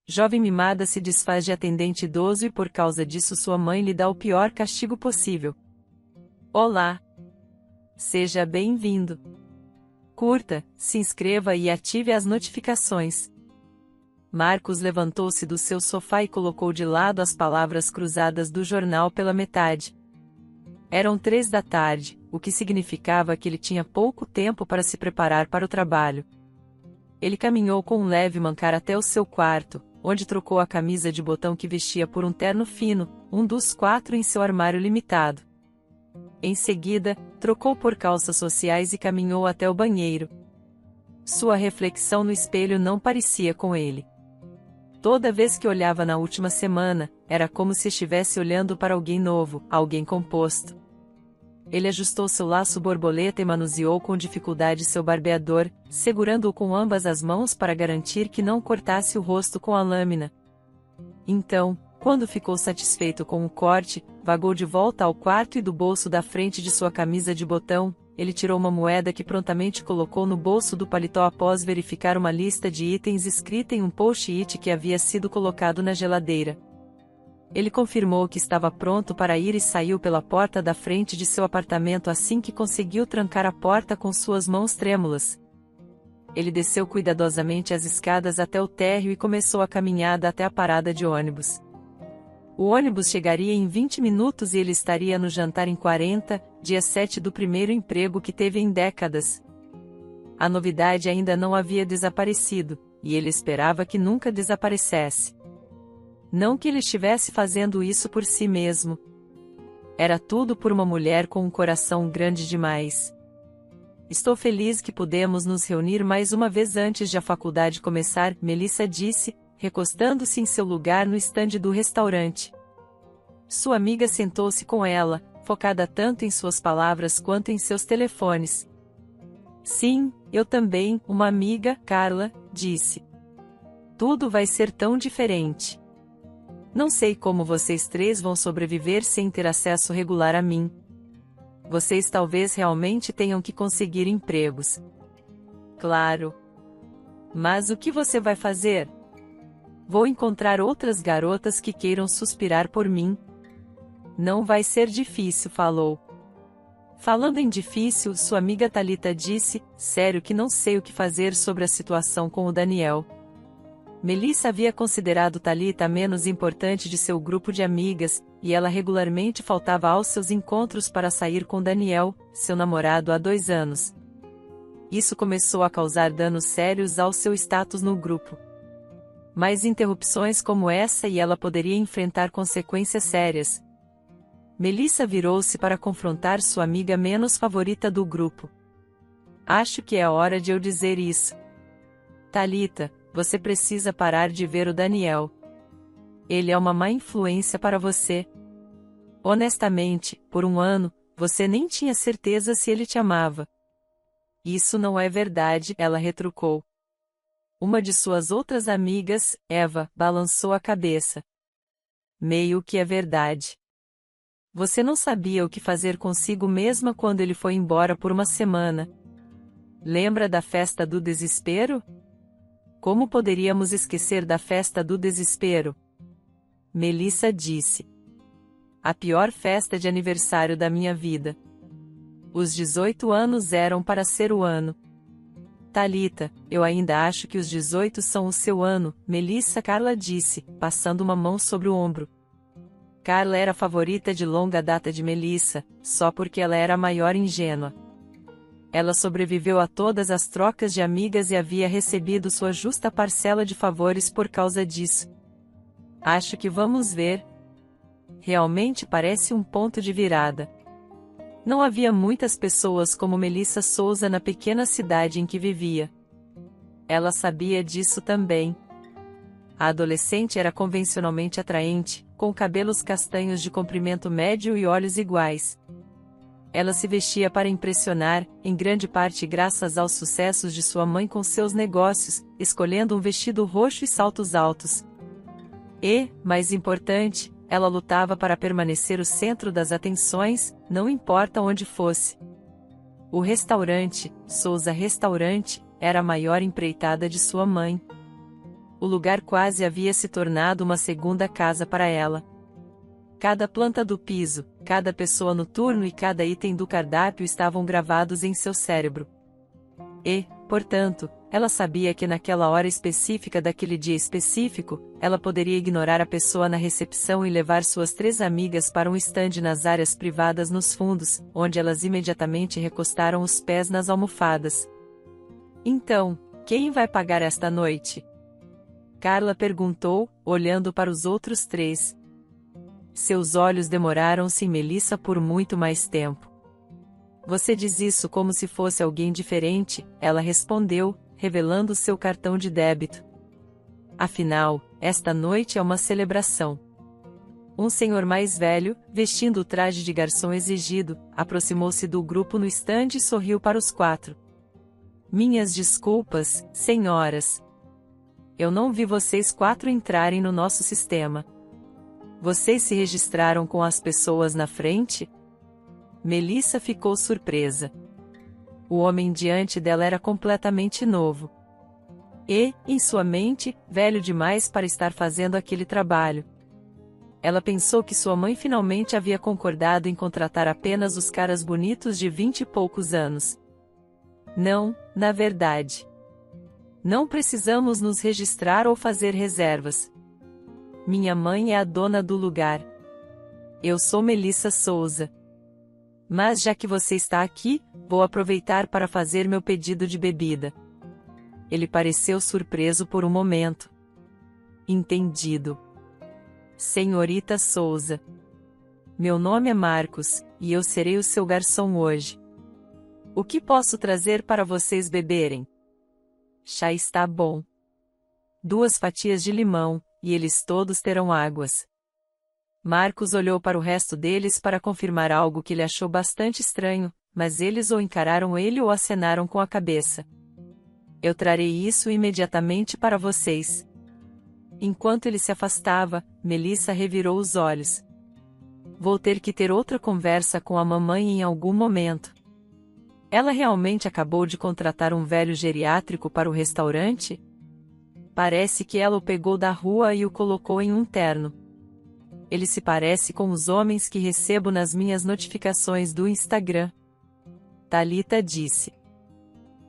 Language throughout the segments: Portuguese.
Jovem mimada se desfaz de atendente idoso e por causa disso sua mãe lhe dá o pior castigo possível. Olá! Seja bem-vindo! Curta, se inscreva e ative as notificações. Marcos levantou-se do seu sofá e colocou de lado as palavras cruzadas do jornal pela metade. Eram 3 da tarde, o que significava que ele tinha pouco tempo para se preparar para o trabalho. Ele caminhou com um leve mancar até o seu quarto, onde trocou a camisa de botão que vestia por um terno fino, um dos 4 em seu armário limitado. Em seguida, trocou por calças sociais e caminhou até o banheiro. Sua reflexão no espelho não parecia com ele. Toda vez que olhava na última semana, era como se estivesse olhando para alguém novo, alguém composto. Ele ajustou seu laço borboleta e manuseou com dificuldade seu barbeador, segurando-o com ambas as mãos para garantir que não cortasse o rosto com a lâmina. Então, quando ficou satisfeito com o corte, vagou de volta ao quarto e do bolso da frente de sua camisa de botão, ele tirou uma moeda que prontamente colocou no bolso do paletó após verificar uma lista de itens escrita em um post-it que havia sido colocado na geladeira. Ele confirmou que estava pronto para ir e saiu pela porta da frente de seu apartamento assim que conseguiu trancar a porta com suas mãos trêmulas. Ele desceu cuidadosamente as escadas até o térreo e começou a caminhada até a parada de ônibus. O ônibus chegaria em 20 minutos e ele estaria no jantar em 40, dia 7 do primeiro emprego que teve em décadas. A novidade ainda não havia desaparecido, e ele esperava que nunca desaparecesse. Não que ele estivesse fazendo isso por si mesmo. Era tudo por uma mulher com um coração grande demais. Estou feliz que pudemos nos reunir mais uma vez antes de a faculdade começar, Melissa disse, recostando-se em seu lugar no estande do restaurante. Sua amiga sentou-se com ela, focada tanto em suas palavras quanto em seus telefones. Sim, eu também, uma amiga, Carla, disse. Tudo vai ser tão diferente. Não sei como vocês 3 vão sobreviver sem ter acesso regular a mim. Vocês talvez realmente tenham que conseguir empregos. Claro. Mas o que você vai fazer? Vou encontrar outras garotas que queiram suspirar por mim. Não vai ser difícil, falou. Falando em difícil, sua amiga Thalita disse, sério que não sei o que fazer sobre a situação com o Daniel. Melissa havia considerado Thalita a menos importante de seu grupo de amigas, e ela regularmente faltava aos seus encontros para sair com Daniel, seu namorado há 2 anos. Isso começou a causar danos sérios ao seu status no grupo. Mais interrupções como essa e ela poderia enfrentar consequências sérias. Melissa virou-se para confrontar sua amiga menos favorita do grupo. Acho que é hora de eu dizer isso. Thalita, você precisa parar de ver o Daniel. Ele é uma má influência para você. Honestamente, por 1 ano, você nem tinha certeza se ele te amava. Isso não é verdade, ela retrucou. Uma de suas outras amigas, Eva, balançou a cabeça. Meio que é verdade. Você não sabia o que fazer consigo mesma quando ele foi embora por 1 semana. Lembra da festa do desespero? Como poderíamos esquecer da festa do desespero? Melissa disse. A pior festa de aniversário da minha vida. Os 18 anos eram para ser o ano. Thalita, eu ainda acho que os 18 são o seu ano, Melissa, Carla disse, passando uma mão sobre o ombro. Carla era a favorita de longa data de Melissa, só porque ela era a maior ingênua. Ela sobreviveu a todas as trocas de amigas e havia recebido sua justa parcela de favores por causa disso. Acho que vamos ver. Realmente parece um ponto de virada. Não havia muitas pessoas como Melissa Souza na pequena cidade em que vivia. Ela sabia disso também. A adolescente era convencionalmente atraente, com cabelos castanhos de comprimento médio e olhos iguais. Ela se vestia para impressionar, em grande parte graças aos sucessos de sua mãe com seus negócios, escolhendo um vestido roxo e saltos altos. E, mais importante, ela lutava para permanecer o centro das atenções, não importa onde fosse. O restaurante, Souza Restaurante, era a maior empreitada de sua mãe. O lugar quase havia se tornado uma segunda casa para ela. Cada planta do piso, cada pessoa no turno e cada item do cardápio estavam gravados em seu cérebro. E, portanto, ela sabia que naquela hora específica daquele dia específico, ela poderia ignorar a pessoa na recepção e levar suas 3 amigas para um estande nas áreas privadas nos fundos, onde elas imediatamente recostaram os pés nas almofadas. Então, quem vai pagar esta noite? Carla perguntou, olhando para os outros 3. Seus olhos demoraram-se em Melissa por muito mais tempo. Você diz isso como se fosse alguém diferente, ela respondeu, revelando seu cartão de débito. Afinal, esta noite é uma celebração. Um senhor mais velho, vestindo o traje de garçom exigido, aproximou-se do grupo no estande e sorriu para os 4. Minhas desculpas, senhoras. Eu não vi vocês 4 entrarem no nosso sistema. Vocês se registraram com as pessoas na frente? Melissa ficou surpresa. O homem diante dela era completamente novo. E, em sua mente, velho demais para estar fazendo aquele trabalho. Ela pensou que sua mãe finalmente havia concordado em contratar apenas os caras bonitos de 20 e poucos anos. Não, na verdade. Não precisamos nos registrar ou fazer reservas. Minha mãe é a dona do lugar. Eu sou Melissa Souza. Mas já que você está aqui, vou aproveitar para fazer meu pedido de bebida. Ele pareceu surpreso por um momento. Entendido. Senhorita Souza. Meu nome é Marcos, e eu serei o seu garçom hoje. O que posso trazer para vocês beberem? Chá está bom. 2 fatias de limão, e eles todos terão águas. Marcos olhou para o resto deles para confirmar algo que ele achou bastante estranho, mas eles ou encararam ele ou acenaram com a cabeça. Eu trarei isso imediatamente para vocês. Enquanto ele se afastava, Melissa revirou os olhos. Vou ter que ter outra conversa com a mamãe em algum momento. Ela realmente acabou de contratar um velho geriátrico para o restaurante? Parece que ela o pegou da rua e o colocou em um terno. Ele se parece com os homens que recebo nas minhas notificações do Instagram. Thalita disse.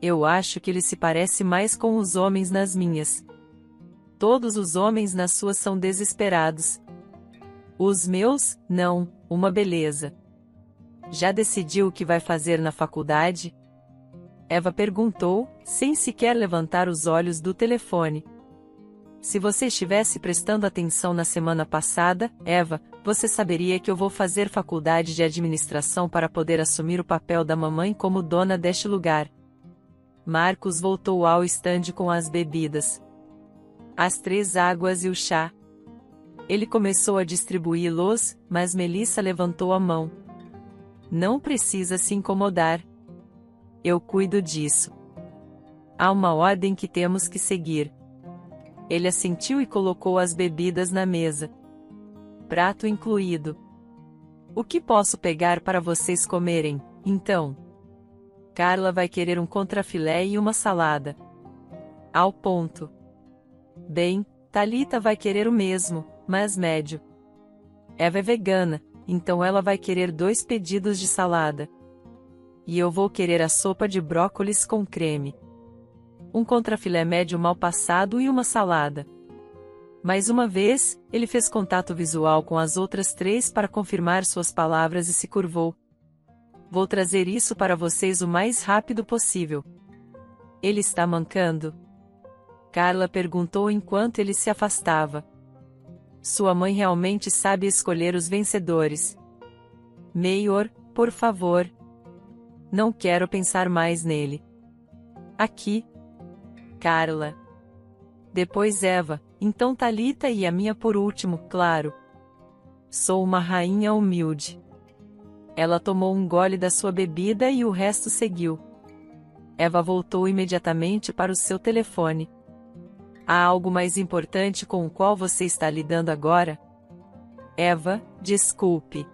Eu acho que ele se parece mais com os homens nas minhas. Todos os homens nas suas são desesperados. Os meus, não, uma beleza. Já decidiu o que vai fazer na faculdade? Eva perguntou, sem sequer levantar os olhos do telefone. Se você estivesse prestando atenção na semana passada, Eva, você saberia que eu vou fazer faculdade de administração para poder assumir o papel da mamãe como dona deste lugar. Marcos voltou ao estande com as bebidas. As 3 águas e o chá. Ele começou a distribuí-los, mas Melissa levantou a mão. Não precisa se incomodar. Eu cuido disso. Há uma ordem que temos que seguir. Ele assentiu e colocou as bebidas na mesa. Prato incluído. O que posso pegar para vocês comerem, então? Carla vai querer um contrafilé e uma salada. Ao ponto. Bem, Thalita vai querer o mesmo, mas médio. Eva é vegana, então ela vai querer 2 pedidos de salada. E eu vou querer a sopa de brócolis com creme. Um contrafilé médio mal passado e uma salada. Mais uma vez, ele fez contato visual com as outras 3 para confirmar suas palavras e se curvou. Vou trazer isso para vocês o mais rápido possível. Ele está mancando? Carla perguntou enquanto ele se afastava. Sua mãe realmente sabe escolher os vencedores. Mayor, por favor. Não quero pensar mais nele. Aqui. Carla. Depois Eva, então Thalita e a minha por último, claro. Sou uma rainha humilde. Ela tomou um gole da sua bebida e o resto seguiu. Eva voltou imediatamente para o seu telefone. Há algo mais importante com o qual você está lidando agora? Eva, desculpe.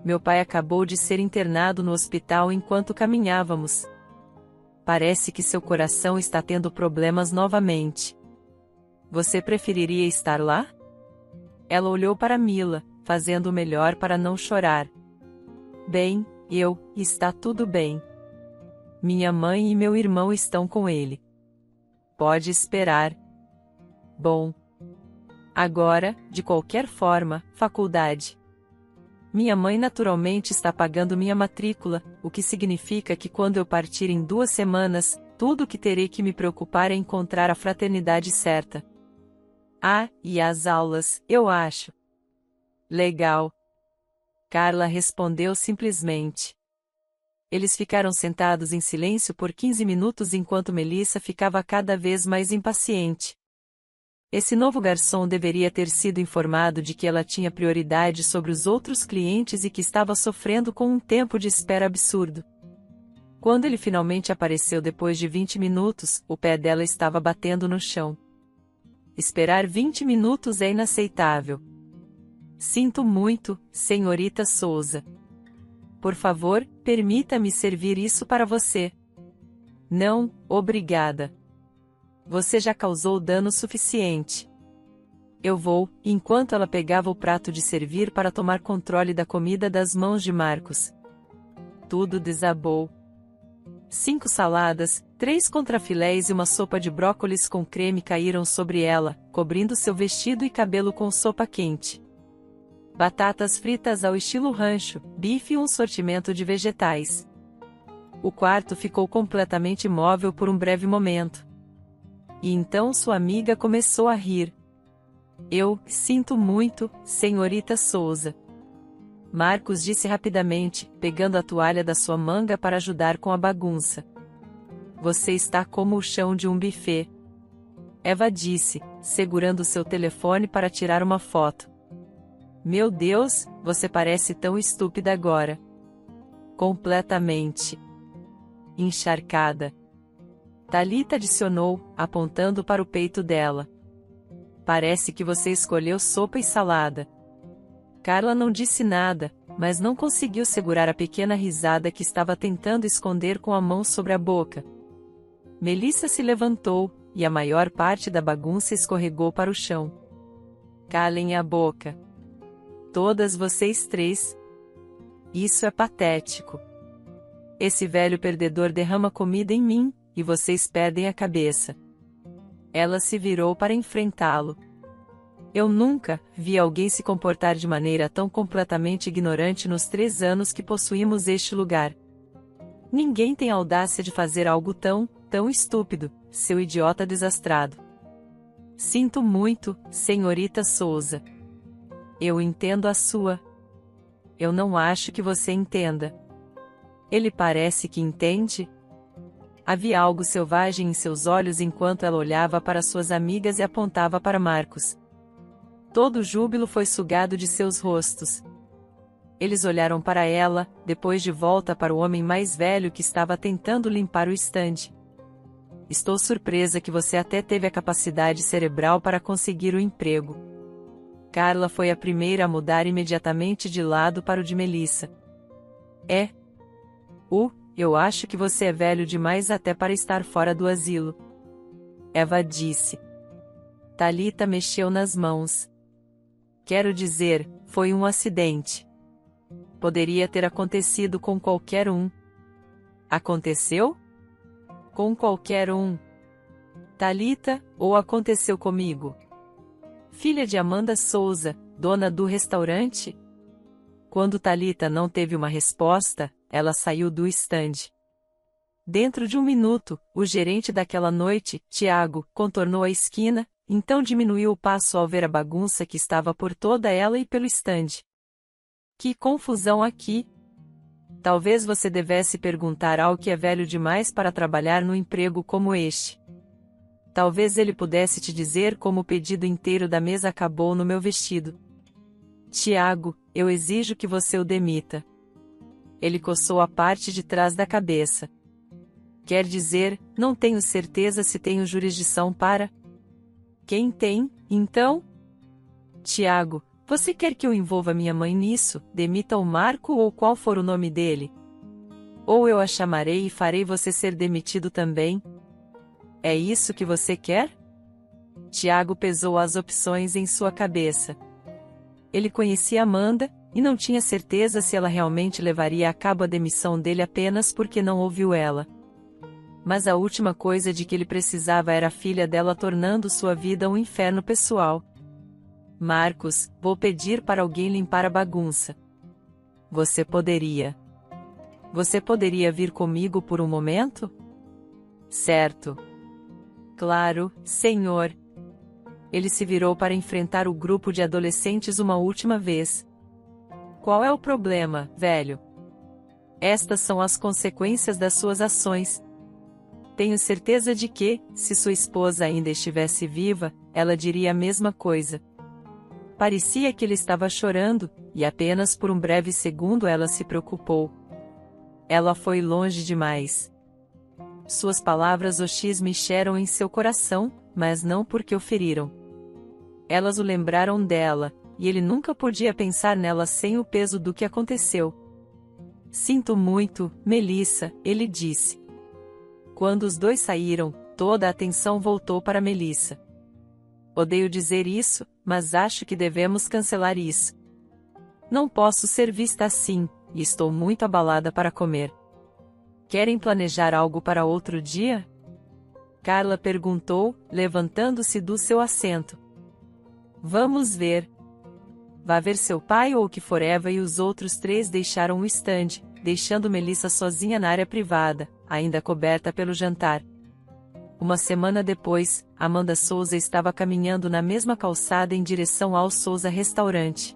Meu pai acabou de ser internado no hospital enquanto caminhávamos. Parece que seu coração está tendo problemas novamente. Você preferiria estar lá? Ela olhou para Mila, fazendo o melhor para não chorar. Bem, está tudo bem. Minha mãe e meu irmão estão com ele. Pode esperar. Bom. Agora, de qualquer forma, faculdade. Minha mãe naturalmente está pagando minha matrícula, o que significa que quando eu partir em 2 semanas, tudo o que terei que me preocupar é encontrar a fraternidade certa. Ah, e as aulas, eu acho. Legal. Carla respondeu simplesmente. Eles ficaram sentados em silêncio por 15 minutos enquanto Melissa ficava cada vez mais impaciente. Esse novo garçom deveria ter sido informado de que ela tinha prioridade sobre os outros clientes e que estava sofrendo com um tempo de espera absurdo. Quando ele finalmente apareceu depois de 20 minutos, o pé dela estava batendo no chão. Esperar 20 minutos é inaceitável. Sinto muito, senhorita Souza. Por favor, permita-me servir isso para você. Não, obrigada. Você já causou dano suficiente. Eu vou, enquanto ela pegava o prato de servir para tomar controle da comida das mãos de Marcos. Tudo desabou. 5 saladas, 3 contrafilés e uma sopa de brócolis com creme caíram sobre ela, cobrindo seu vestido e cabelo com sopa quente. Batatas fritas ao estilo rancho, bife e um sortimento de vegetais. O quarto ficou completamente imóvel por um breve momento. E então sua amiga começou a rir. Eu sinto muito, senhorita Souza. Marcos disse rapidamente, pegando a toalha da sua manga para ajudar com a bagunça. Você está como o chão de um buffet. Eva disse, segurando seu telefone para tirar uma foto. Meu Deus, você parece tão estúpida agora. Completamente. Encharcada. Thalita adicionou, apontando para o peito dela. Parece que você escolheu sopa e salada. Carla não disse nada, mas não conseguiu segurar a pequena risada que estava tentando esconder com a mão sobre a boca. Melissa se levantou, e a maior parte da bagunça escorregou para o chão. Calem a boca. Todas vocês 3. Isso é patético. Esse velho perdedor derrama comida em mim, e vocês perdem a cabeça. Ela se virou para enfrentá-lo. Eu nunca vi alguém se comportar de maneira tão completamente ignorante nos 3 anos que possuímos este lugar. Ninguém tem a audácia de fazer algo tão estúpido, seu idiota desastrado. Sinto muito, senhorita Souza. Eu entendo a sua. Eu não acho que você entenda. Ele parece que entende. Havia algo selvagem em seus olhos enquanto ela olhava para suas amigas e apontava para Marcos. Todo o júbilo foi sugado de seus rostos. Eles olharam para ela, depois de volta para o homem mais velho que estava tentando limpar o estande. Estou surpresa que você até teve a capacidade cerebral para conseguir o emprego. Carla foi a primeira a mudar imediatamente de lado para o de Melissa. Eu acho que você é velho demais até para estar fora do asilo. Eva disse. Thalita mexeu nas mãos. Quero dizer, foi um acidente. Poderia ter acontecido com qualquer um. Aconteceu? Com qualquer um. Thalita, ou aconteceu comigo? Filha de Amanda Souza, dona do restaurante? Quando Thalita não teve uma resposta, ela saiu do estande. Dentro de 1 minuto, o gerente daquela noite, Tiago, contornou a esquina, então diminuiu o passo ao ver a bagunça que estava por toda ela e pelo estande. Que confusão aqui! Talvez você devesse perguntar ao que é velho demais para trabalhar num emprego como este. Talvez ele pudesse te dizer como o pedido inteiro da mesa acabou no meu vestido. Tiago, eu exijo que você o demita. Ele coçou a parte de trás da cabeça. Quer dizer, não tenho certeza se tenho jurisdição para... Quem tem, então? Tiago, você quer que eu envolva minha mãe nisso, demita o Marco ou qual for o nome dele? Ou eu a chamarei e farei você ser demitido também? É isso que você quer? Tiago pesou as opções em sua cabeça. Ele conhecia Amanda, e não tinha certeza se ela realmente levaria a cabo a demissão dele apenas porque não ouviu ela. Mas a última coisa de que ele precisava era a filha dela tornando sua vida um inferno pessoal. Marcos, vou pedir para alguém limpar a bagunça. Você poderia. Você poderia vir comigo por um momento? Certo. Claro, senhor. Ele se virou para enfrentar o grupo de adolescentes uma última vez. Qual é o problema, velho? Estas são as consequências das suas ações. Tenho certeza de que, se sua esposa ainda estivesse viva, ela diria a mesma coisa. Parecia que ele estava chorando, e apenas por um breve segundo ela se preocupou. Ela foi longe demais. Suas palavras hostis mexeram em seu coração, mas não porque o feriram. Elas o lembraram dela, e ele nunca podia pensar nela sem o peso do que aconteceu. Sinto muito, Melissa, ele disse. Quando os dois saíram, toda a atenção voltou para Melissa. Odeio dizer isso, mas acho que devemos cancelar isso. Não posso ser vista assim, e estou muito abalada para comer. Querem planejar algo para outro dia? Carla perguntou, levantando-se do seu assento. Vamos ver. Vá ver seu pai ou o que for. Eva e os outros três deixaram o estande, deixando Melissa sozinha na área privada, ainda coberta pelo jantar. Uma semana depois, Amanda Souza estava caminhando na mesma calçada em direção ao Souza Restaurante.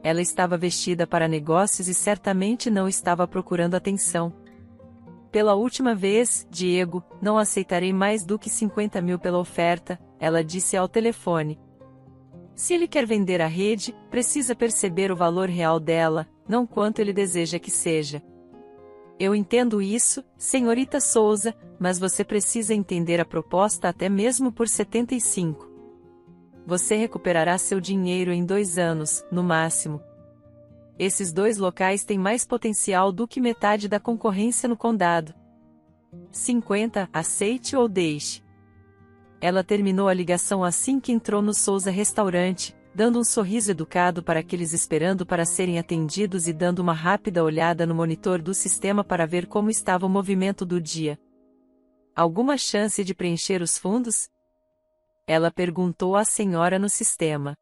Ela estava vestida para negócios e certamente não estava procurando atenção. Pela última vez, Diego, não aceitarei mais do que 50 mil pela oferta, ela disse ao telefone. Se ele quer vender a rede, precisa perceber o valor real dela, não quanto ele deseja que seja. Eu entendo isso, senhorita Souza, mas você precisa entender a proposta até mesmo por 75. Você recuperará seu dinheiro em 2 anos, no máximo. Esses 2 locais têm mais potencial do que metade da concorrência no condado. 50, aceite ou deixe. Ela terminou a ligação assim que entrou no Souza Restaurante, dando um sorriso educado para aqueles esperando para serem atendidos e dando uma rápida olhada no monitor do sistema para ver como estava o movimento do dia. Alguma chance de preencher os fundos? Ela perguntou à senhora no sistema.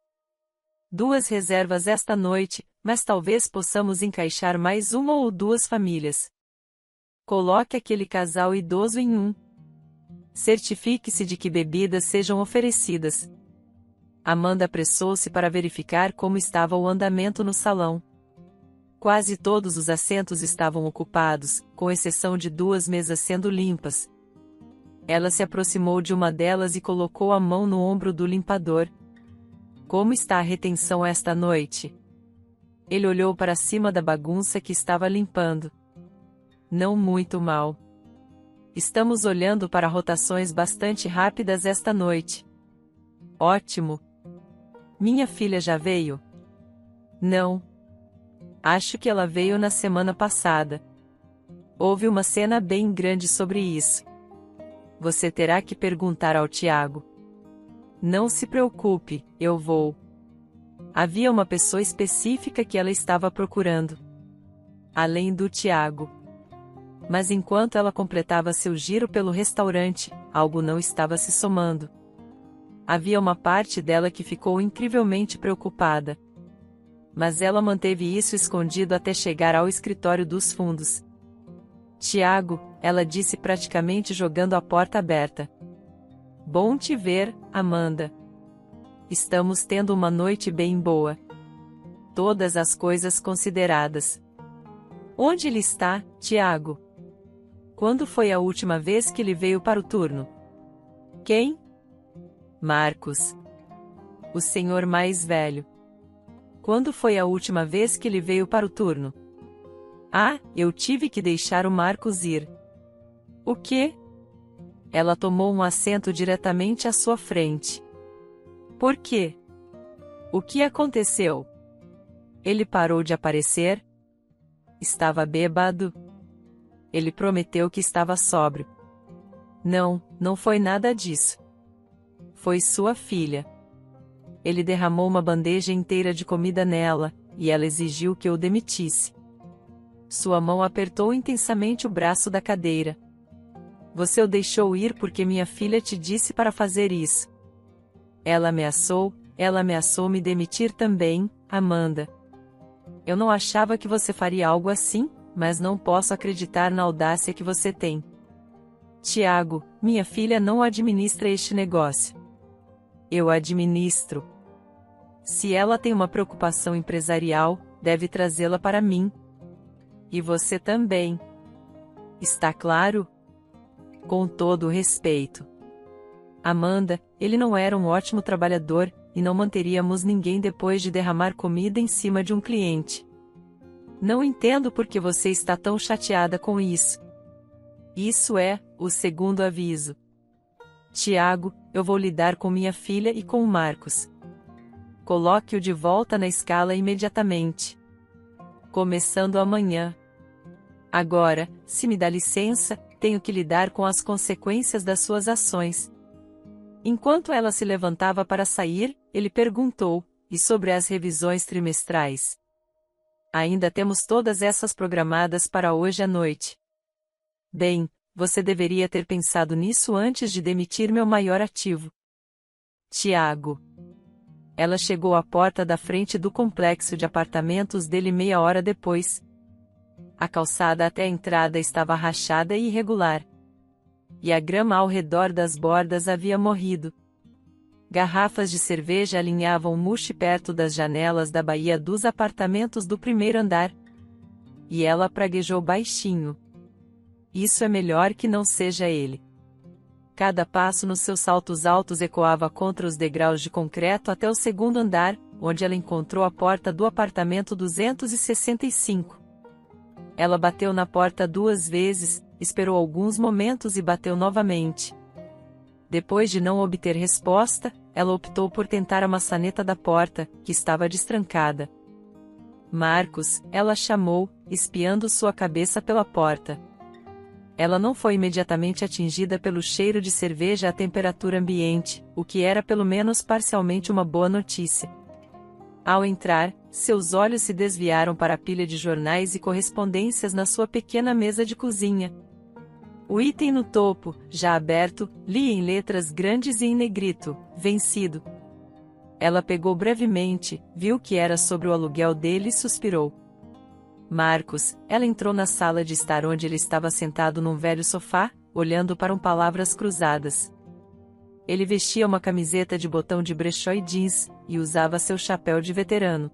2 reservas esta noite, mas talvez possamos encaixar mais 1 ou 2 famílias. Coloque aquele casal idoso em um. Certifique-se de que bebidas sejam oferecidas. Amanda apressou-se para verificar como estava o andamento no salão. Quase todos os assentos estavam ocupados, com exceção de 2 mesas sendo limpas. Ela se aproximou de uma delas e colocou a mão no ombro do limpador. Como está a retenção esta noite? Ele olhou para cima da bagunça que estava limpando. Não muito mal. Estamos olhando para rotações bastante rápidas esta noite. Ótimo. Minha filha já veio? Não. Acho que ela veio na semana passada. Houve uma cena bem grande sobre isso. Você terá que perguntar ao Tiago. Não se preocupe, eu vou. Havia uma pessoa específica que ela estava procurando. Além do Tiago. Mas enquanto ela completava seu giro pelo restaurante, algo não estava se somando. Havia uma parte dela que ficou incrivelmente preocupada. Mas ela manteve isso escondido até chegar ao escritório dos fundos. Tiago, ela disse praticamente jogando a porta aberta. Bom te ver, Amanda. Estamos tendo uma noite bem boa. Todas as coisas consideradas. Onde ele está, Tiago? Quando foi a última vez que ele veio para o turno? Quem? Marcos. O senhor mais velho. Quando foi a última vez que ele veio para o turno? Ah, eu tive que deixar o Marcos ir. O quê? Ela tomou um assento diretamente à sua frente. Por quê? O que aconteceu? Ele parou de aparecer? Estava bêbado? Ele prometeu que estava sóbrio. Não, não foi nada disso. Foi sua filha. Ele derramou uma bandeja inteira de comida nela, e ela exigiu que o demitisse. Sua mão apertou intensamente o braço da cadeira. Você o deixou ir porque minha filha te disse para fazer isso. Ela ameaçou me demitir também, Amanda. Eu não achava que você faria algo assim, mas não posso acreditar na audácia que você tem. Tiago, minha filha não administra este negócio. Eu administro. Se ela tem uma preocupação empresarial, deve trazê-la para mim. E você também. Está claro? Com todo o respeito. Amanda, ele não era um ótimo trabalhador, e não manteríamos ninguém depois de derramar comida em cima de um cliente. Não entendo por que você está tão chateada com isso. Isso é o segundo aviso. Tiago, eu vou lidar com minha filha e com o Marcos. Coloque-o de volta na escala imediatamente. Começando amanhã. Agora, se me dá licença, tenho que lidar com as consequências das suas ações. Enquanto ela se levantava para sair, ele perguntou, e sobre as revisões trimestrais? Ainda temos todas essas programadas para hoje à noite. Bem, você deveria ter pensado nisso antes de demitir meu maior ativo. Tiago. Ela chegou à porta da frente do complexo de apartamentos dele meia hora depois. A calçada até a entrada estava rachada e irregular. E a grama ao redor das bordas havia morrido. Garrafas de cerveja alinhavam o murche perto das janelas da baía dos apartamentos do primeiro andar. E ela praguejou baixinho. Isso é melhor que não seja ele. Cada passo nos seus saltos altos ecoava contra os degraus de concreto até o segundo andar, onde ela encontrou a porta do apartamento 265. Ela bateu na porta 2 vezes, esperou alguns momentos e bateu novamente. Depois de não obter resposta, ela optou por tentar a maçaneta da porta, que estava destrancada. Marcos, ela chamou, espiando sua cabeça pela porta. Ela não foi imediatamente atingida pelo cheiro de cerveja à temperatura ambiente, o que era pelo menos parcialmente uma boa notícia. Ao entrar, seus olhos se desviaram para a pilha de jornais e correspondências na sua pequena mesa de cozinha. O item no topo, já aberto, lia em letras grandes e em negrito, vencido. Ela pegou brevemente, viu que era sobre o aluguel dele e suspirou. Marcos, ela entrou na sala de estar onde ele estava sentado num velho sofá, olhando para palavras cruzadas. Ele vestia uma camiseta de botão de brechó e jeans, e usava seu chapéu de veterano.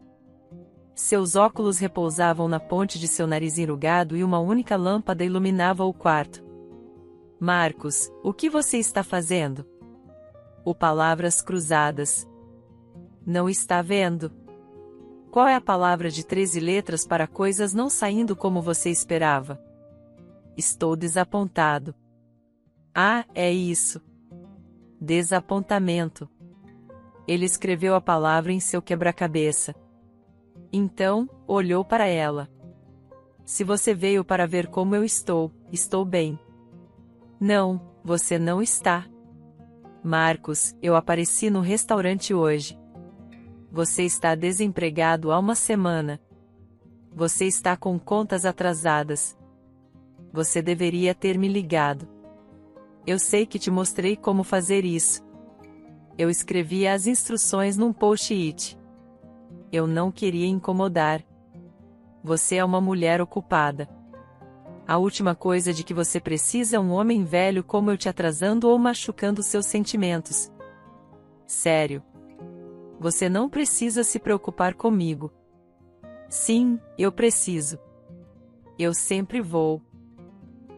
Seus óculos repousavam na ponte de seu nariz enrugado e uma única lâmpada iluminava o quarto. Marcos, o que você está fazendo? O palavras cruzadas. Não está vendo? Qual é a palavra de 13 letras para coisas não saindo como você esperava? Estou desapontado. Ah, é isso. Desapontamento. Ele escreveu a palavra em seu quebra-cabeça. Então, olhou para ela. Se você veio para ver como eu estou bem. Não, você não está. Marcos, eu apareci no restaurante hoje. Você está desempregado há uma semana. Você está com contas atrasadas. Você deveria ter me ligado. Eu sei que te mostrei como fazer isso. Eu escrevi as instruções num post-it. Eu não queria incomodar. Você é uma mulher ocupada. A última coisa de que você precisa é um homem velho como eu te atrasando ou machucando seus sentimentos. Sério. Você não precisa se preocupar comigo. Sim, eu preciso. Eu sempre vou.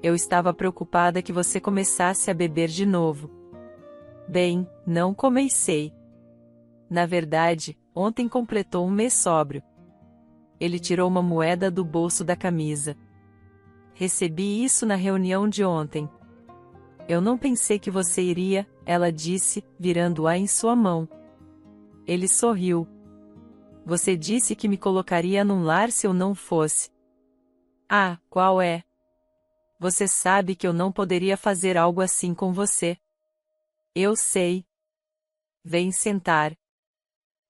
Eu estava preocupada que você começasse a beber de novo. Bem, não comecei. Na verdade, ontem completou um mês sóbrio. Ele tirou uma moeda do bolso da camisa. Recebi isso na reunião de ontem. Eu não pensei que você iria, ela disse, virando-a em sua mão. Ele sorriu. Você disse que me colocaria num lar se eu não fosse. Ah, qual é? Você sabe que eu não poderia fazer algo assim com você. Eu sei. Vem sentar.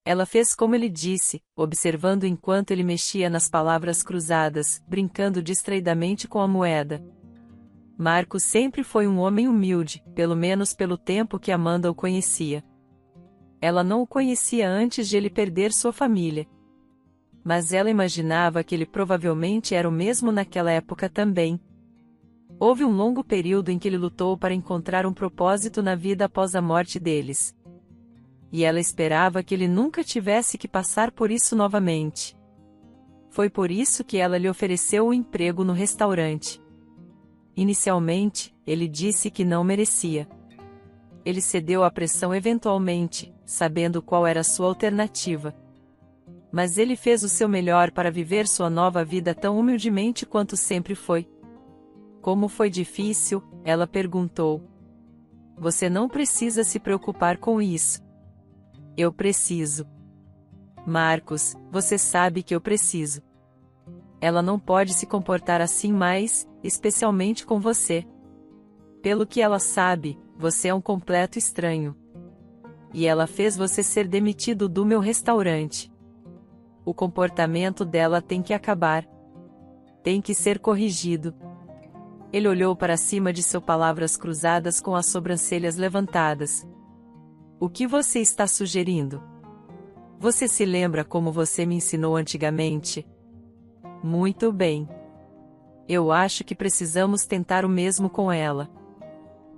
Ela fez como ele disse, observando enquanto ele mexia nas palavras cruzadas, brincando distraidamente com a moeda. Marcos sempre foi um homem humilde, pelo menos pelo tempo que Amanda o conhecia. Ela não o conhecia antes de ele perder sua família. Mas ela imaginava que ele provavelmente era o mesmo naquela época também. Houve um longo período em que ele lutou para encontrar um propósito na vida após a morte deles. E ela esperava que ele nunca tivesse que passar por isso novamente. Foi por isso que ela lhe ofereceu o emprego no restaurante. Inicialmente, ele disse que não merecia. Ele cedeu à pressão eventualmente, sabendo qual era sua alternativa. Mas ele fez o seu melhor para viver sua nova vida tão humildemente quanto sempre foi. Como foi difícil, ela perguntou. Você não precisa se preocupar com isso. Eu preciso. Marcos, você sabe que eu preciso. Ela não pode se comportar assim mais, especialmente com você. Pelo que ela sabe, você é um completo estranho. E ela fez você ser demitido do meu restaurante. O comportamento dela tem que acabar. Tem que ser corrigido. Ele olhou para cima de suas palavras cruzadas com as sobrancelhas levantadas. O que você está sugerindo? Você se lembra como você me ensinou antigamente? Muito bem. Eu acho que precisamos tentar o mesmo com ela.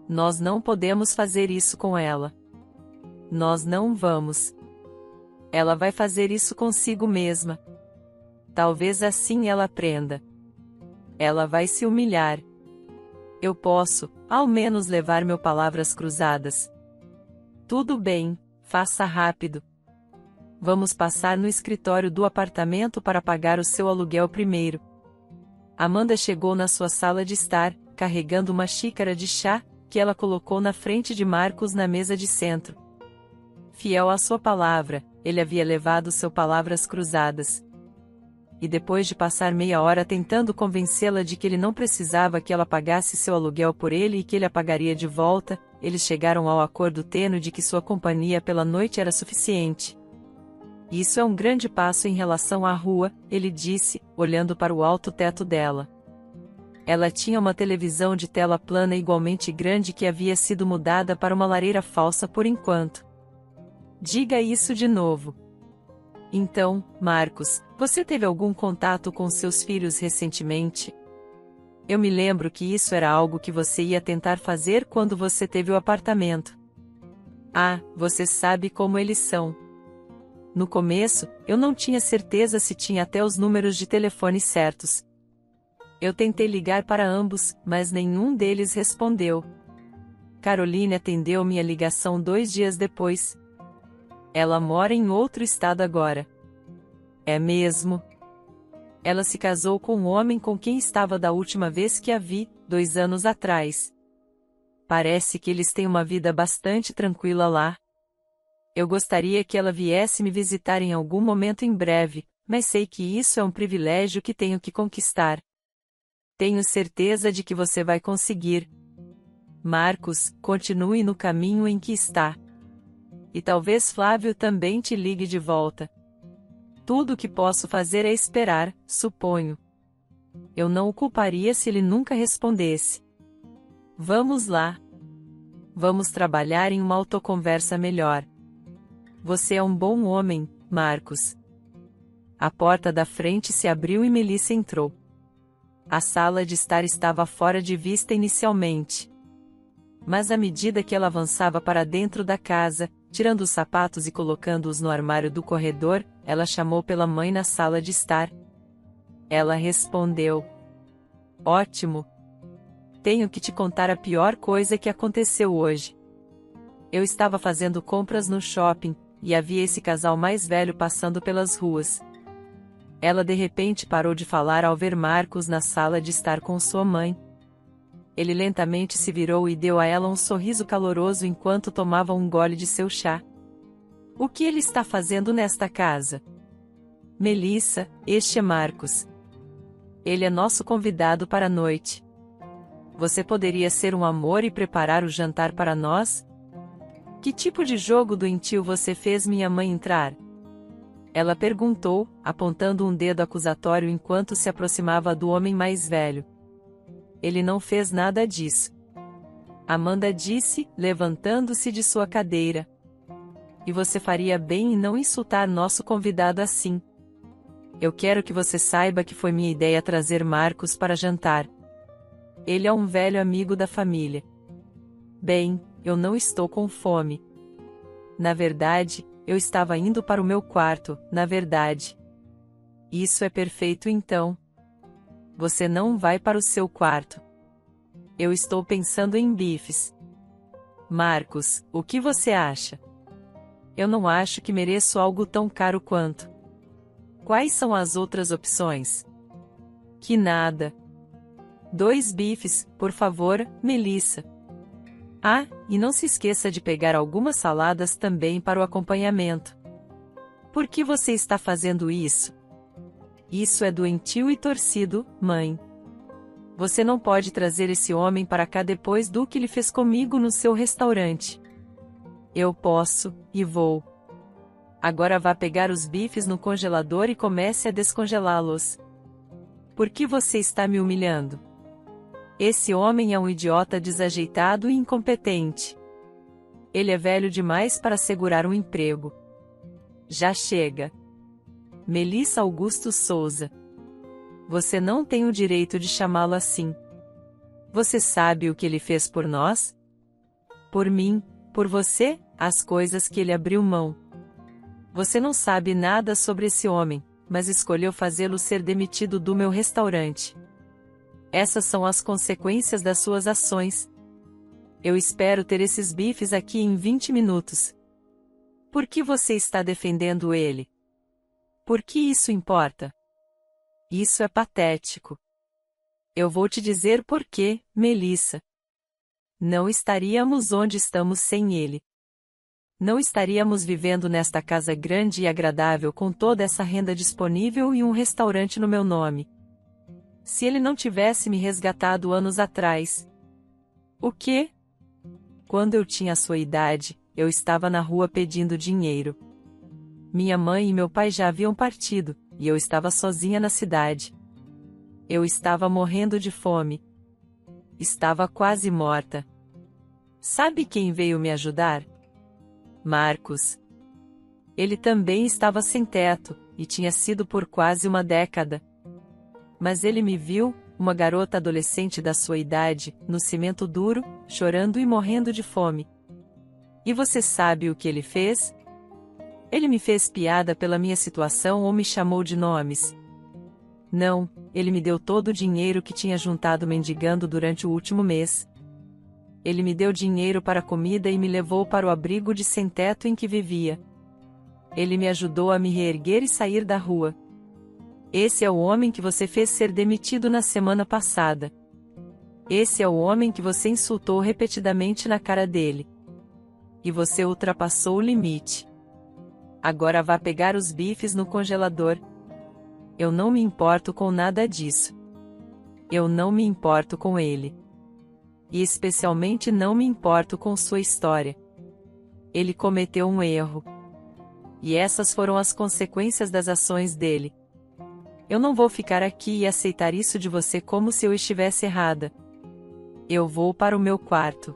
Nós não podemos fazer isso com ela. Nós não vamos. Ela vai fazer isso consigo mesma. Talvez assim ela aprenda. Ela vai se humilhar. Eu posso, ao menos levar meu palavras cruzadas. Tudo bem, faça rápido. Vamos passar no escritório do apartamento para pagar o seu aluguel primeiro. Amanda chegou na sua sala de estar, carregando uma xícara de chá, que ela colocou na frente de Marcos na mesa de centro. Fiel à sua palavra, ele havia levado suas palavras cruzadas. E depois de passar meia hora tentando convencê-la de que ele não precisava que ela pagasse seu aluguel por ele e que ele a pagaria de volta, eles chegaram ao acordo tênue de que sua companhia pela noite era suficiente. Isso é um grande passo em relação à rua, ele disse, olhando para o alto teto dela. Ela tinha uma televisão de tela plana igualmente grande que havia sido mudada para uma lareira falsa por enquanto. Diga isso de novo. Então, Marcos, você teve algum contato com seus filhos recentemente? Eu me lembro que isso era algo que você ia tentar fazer quando você teve o apartamento. Ah, você sabe como eles são. No começo, eu não tinha certeza se tinha até os números de telefone certos. Eu tentei ligar para ambos, mas nenhum deles respondeu. Caroline atendeu minha ligação 2 dias depois. Ela mora em outro estado agora. É mesmo? Ela se casou com um homem com quem estava da última vez que a vi, 2 anos atrás. Parece que eles têm uma vida bastante tranquila lá. Eu gostaria que ela viesse me visitar em algum momento em breve, mas sei que isso é um privilégio que tenho que conquistar. Tenho certeza de que você vai conseguir. Marcos, continue no caminho em que está. E talvez Flávio também te ligue de volta. Tudo o que posso fazer é esperar, suponho. Eu não o culparia se ele nunca respondesse. Vamos lá. Vamos trabalhar em uma autoconversa melhor. Você é um bom homem, Marcos. A porta da frente se abriu e Melissa entrou. A sala de estar estava fora de vista inicialmente. Mas à medida que ela avançava para dentro da casa, tirando os sapatos e colocando-os no armário do corredor, ela chamou pela mãe na sala de estar. Ela respondeu: Ótimo. Tenho que te contar a pior coisa que aconteceu hoje. Eu estava fazendo compras no shopping, e havia esse casal mais velho passando pelas ruas. Ela de repente parou de falar ao ver Marcos na sala de estar com sua mãe. Ele lentamente se virou e deu a ela um sorriso caloroso enquanto tomava um gole de seu chá. O que ele está fazendo nesta casa? Melissa, este é Marcos. Ele é nosso convidado para a noite. Você poderia ser um amor e preparar o jantar para nós? Que tipo de jogo doentio você fez minha mãe entrar? Ela perguntou, apontando um dedo acusatório enquanto se aproximava do homem mais velho. Ele não fez nada disso. Amanda disse, levantando-se de sua cadeira. E você faria bem em não insultar nosso convidado assim. Eu quero que você saiba que foi minha ideia trazer Marcos para jantar. Ele é um velho amigo da família. Bem, eu não estou com fome. Na verdade, eu estava indo para o meu quarto, na verdade. Isso é perfeito então. Você não vai para o seu quarto. Eu estou pensando em bifes. Marcos, o que você acha? Eu não acho que mereço algo tão caro quanto. Quais são as outras opções? Que nada. 2 bifes, por favor, Melissa. Ah, e não se esqueça de pegar algumas saladas também para o acompanhamento. Por que você está fazendo isso? Isso é doentio e torcido, mãe. Você não pode trazer esse homem para cá depois do que ele fez comigo no seu restaurante. Eu posso, e vou. Agora vá pegar os bifes no congelador e comece a descongelá-los. Por que você está me humilhando? Esse homem é um idiota desajeitado e incompetente. Ele é velho demais para segurar um emprego. Já chega. Melissa Augusto Souza. Você não tem o direito de chamá-lo assim. Você sabe o que ele fez por nós? Por mim, por você, as coisas que ele abriu mão. Você não sabe nada sobre esse homem, mas escolheu fazê-lo ser demitido do meu restaurante. Essas são as consequências das suas ações. Eu espero ter esses bifes aqui em 20 minutos. Por que você está defendendo ele? Por que isso importa? Isso é patético. Eu vou te dizer por quê, Melissa. Não estaríamos onde estamos sem ele. Não estaríamos vivendo nesta casa grande e agradável com toda essa renda disponível e um restaurante no meu nome. Se ele não tivesse me resgatado anos atrás. O quê? Quando eu tinha a sua idade, eu estava na rua pedindo dinheiro. Minha mãe e meu pai já haviam partido, e eu estava sozinha na cidade. Eu estava morrendo de fome. Estava quase morta. Sabe quem veio me ajudar? Marcos. Ele também estava sem teto, e tinha sido por quase uma década. Mas ele me viu, uma garota adolescente da sua idade, no cimento duro, chorando e morrendo de fome. E você sabe o que ele fez? Ele me fez piada pela minha situação ou me chamou de nomes? Não, ele me deu todo o dinheiro que tinha juntado mendigando durante o último mês. Ele me deu dinheiro para comida e me levou para o abrigo de sem-teto em que vivia. Ele me ajudou a me reerguer e sair da rua. Esse é o homem que você fez ser demitido na semana passada. Esse é o homem que você insultou repetidamente na cara dele. E você ultrapassou o limite. Agora vá pegar os bifes no congelador. Eu não me importo com nada disso. Eu não me importo com ele. E especialmente não me importo com sua história. Ele cometeu um erro. E essas foram as consequências das ações dele. Eu não vou ficar aqui e aceitar isso de você como se eu estivesse errada. Eu vou para o meu quarto.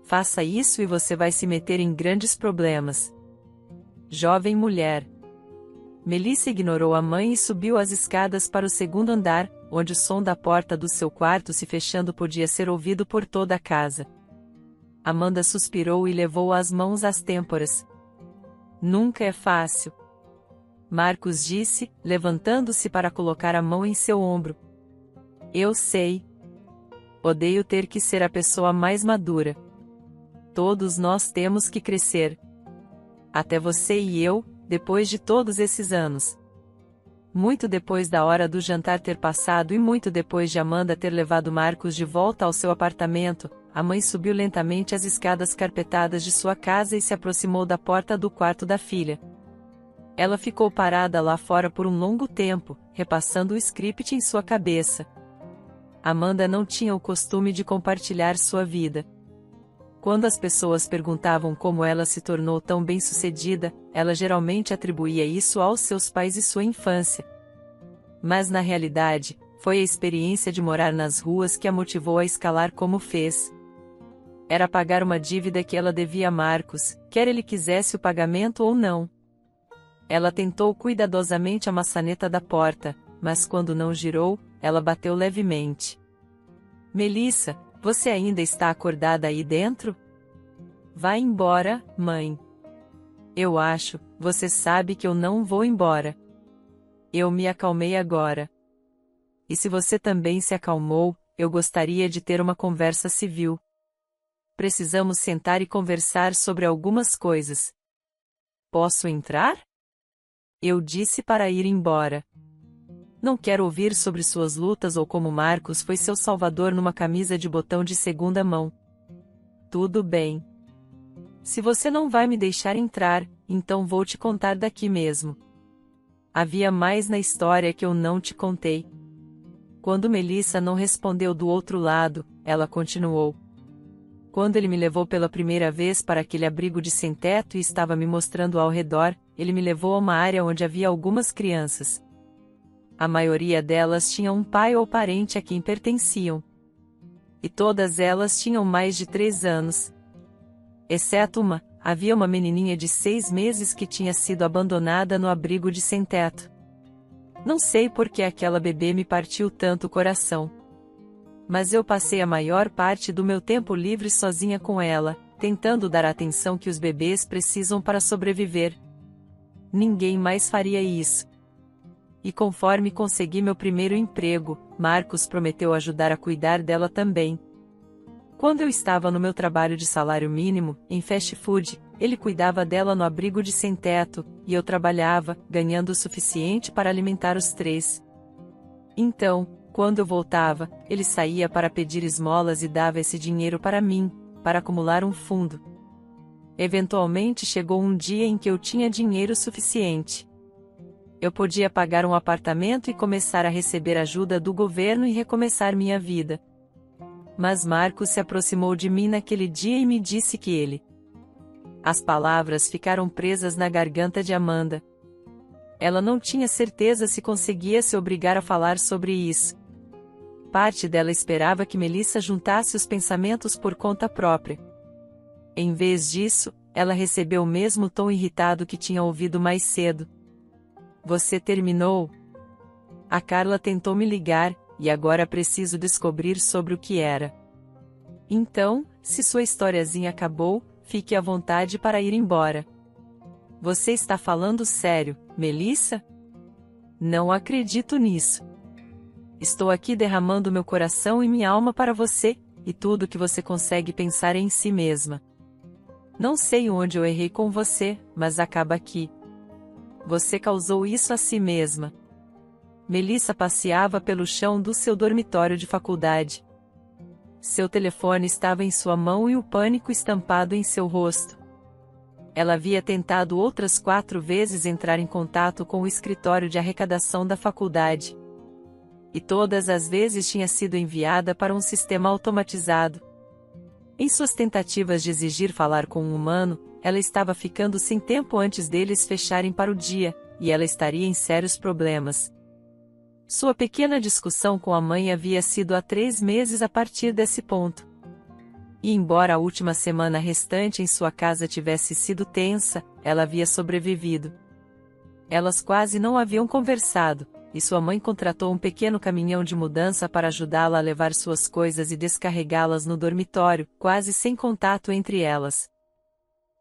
Faça isso e você vai se meter em grandes problemas. Jovem mulher. Melissa ignorou a mãe e subiu as escadas para o segundo andar, onde o som da porta do seu quarto se fechando podia ser ouvido por toda a casa. Amanda suspirou e levou as mãos às têmporas. Nunca é fácil. Marcos disse, levantando-se para colocar a mão em seu ombro. Eu sei. Odeio ter que ser a pessoa mais madura. Todos nós temos que crescer. Até você e eu, depois de todos esses anos. Muito depois da hora do jantar ter passado e muito depois de Amanda ter levado Marcos de volta ao seu apartamento, a mãe subiu lentamente as escadas carpetadas de sua casa e se aproximou da porta do quarto da filha. Ela ficou parada lá fora por um longo tempo, repassando o script em sua cabeça. Amanda não tinha o costume de compartilhar sua vida. Quando as pessoas perguntavam como ela se tornou tão bem-sucedida, ela geralmente atribuía isso aos seus pais e sua infância. Mas na realidade, foi a experiência de morar nas ruas que a motivou a escalar como fez. Era pagar uma dívida que ela devia a Marcos, quer ele quisesse o pagamento ou não. Ela tentou cuidadosamente a maçaneta da porta, mas quando não girou, ela bateu levemente. Melissa, você ainda está acordada aí dentro? Vá embora, mãe. Eu acho, você sabe que eu não vou embora. Eu me acalmei agora. E se você também se acalmou, eu gostaria de ter uma conversa civil. Precisamos sentar e conversar sobre algumas coisas. Posso entrar? Eu disse para ir embora. Não quero ouvir sobre suas lutas ou como Marcos foi seu salvador numa camisa de botão de segunda mão. Tudo bem. Se você não vai me deixar entrar, então vou te contar daqui mesmo. Havia mais na história que eu não te contei. Quando Melissa não respondeu do outro lado, ela continuou. Quando ele me levou pela primeira vez para aquele abrigo de sem-teto e estava me mostrando ao redor, ele me levou a uma área onde havia algumas crianças. A maioria delas tinha um pai ou parente a quem pertenciam. E todas elas tinham mais de 3 anos. Exceto uma, havia uma menininha de 6 meses que tinha sido abandonada no abrigo de sem-teto. Não sei por que aquela bebê me partiu tanto o coração. Mas eu passei a maior parte do meu tempo livre sozinha com ela, tentando dar a atenção que os bebês precisam para sobreviver. Ninguém mais faria isso. E conforme consegui meu primeiro emprego, Marcos prometeu ajudar a cuidar dela também. Quando eu estava no meu trabalho de salário mínimo, em fast food, ele cuidava dela no abrigo de sem-teto, e eu trabalhava, ganhando o suficiente para alimentar os 3. Então, quando eu voltava, ele saía para pedir esmolas e dava esse dinheiro para mim, para acumular um fundo. Eventualmente chegou um dia em que eu tinha dinheiro suficiente. Eu podia pagar um apartamento e começar a receber ajuda do governo e recomeçar minha vida. Mas Marcos se aproximou de mim naquele dia e me disse que ele... As palavras ficaram presas na garganta de Amanda. Ela não tinha certeza se conseguia se obrigar a falar sobre isso. Parte dela esperava que Melissa juntasse os pensamentos por conta própria. Em vez disso, ela recebeu o mesmo tom irritado que tinha ouvido mais cedo. Você terminou? A Carla tentou me ligar, e agora preciso descobrir sobre o que era. Então, se sua historiazinha acabou, fique à vontade para ir embora. Você está falando sério, Melissa? Não acredito nisso. Estou aqui derramando meu coração e minha alma para você, e tudo que você consegue pensar é em si mesma. Não sei onde eu errei com você, mas acaba aqui. Você causou isso a si mesma. Melissa passeava pelo chão do seu dormitório de faculdade. Seu telefone estava em sua mão e o pânico estampado em seu rosto. Ela havia tentado outras 4 vezes entrar em contato com o escritório de arrecadação da faculdade. E todas as vezes tinha sido enviada para um sistema automatizado. Em suas tentativas de exigir falar com um humano, ela estava ficando sem tempo antes deles fecharem para o dia, e ela estaria em sérios problemas. Sua pequena discussão com a mãe havia sido há 3 meses a partir desse ponto. E embora a última semana restante em sua casa tivesse sido tensa, ela havia sobrevivido. Elas quase não haviam conversado, e sua mãe contratou um pequeno caminhão de mudança para ajudá-la a levar suas coisas e descarregá-las no dormitório, quase sem contato entre elas.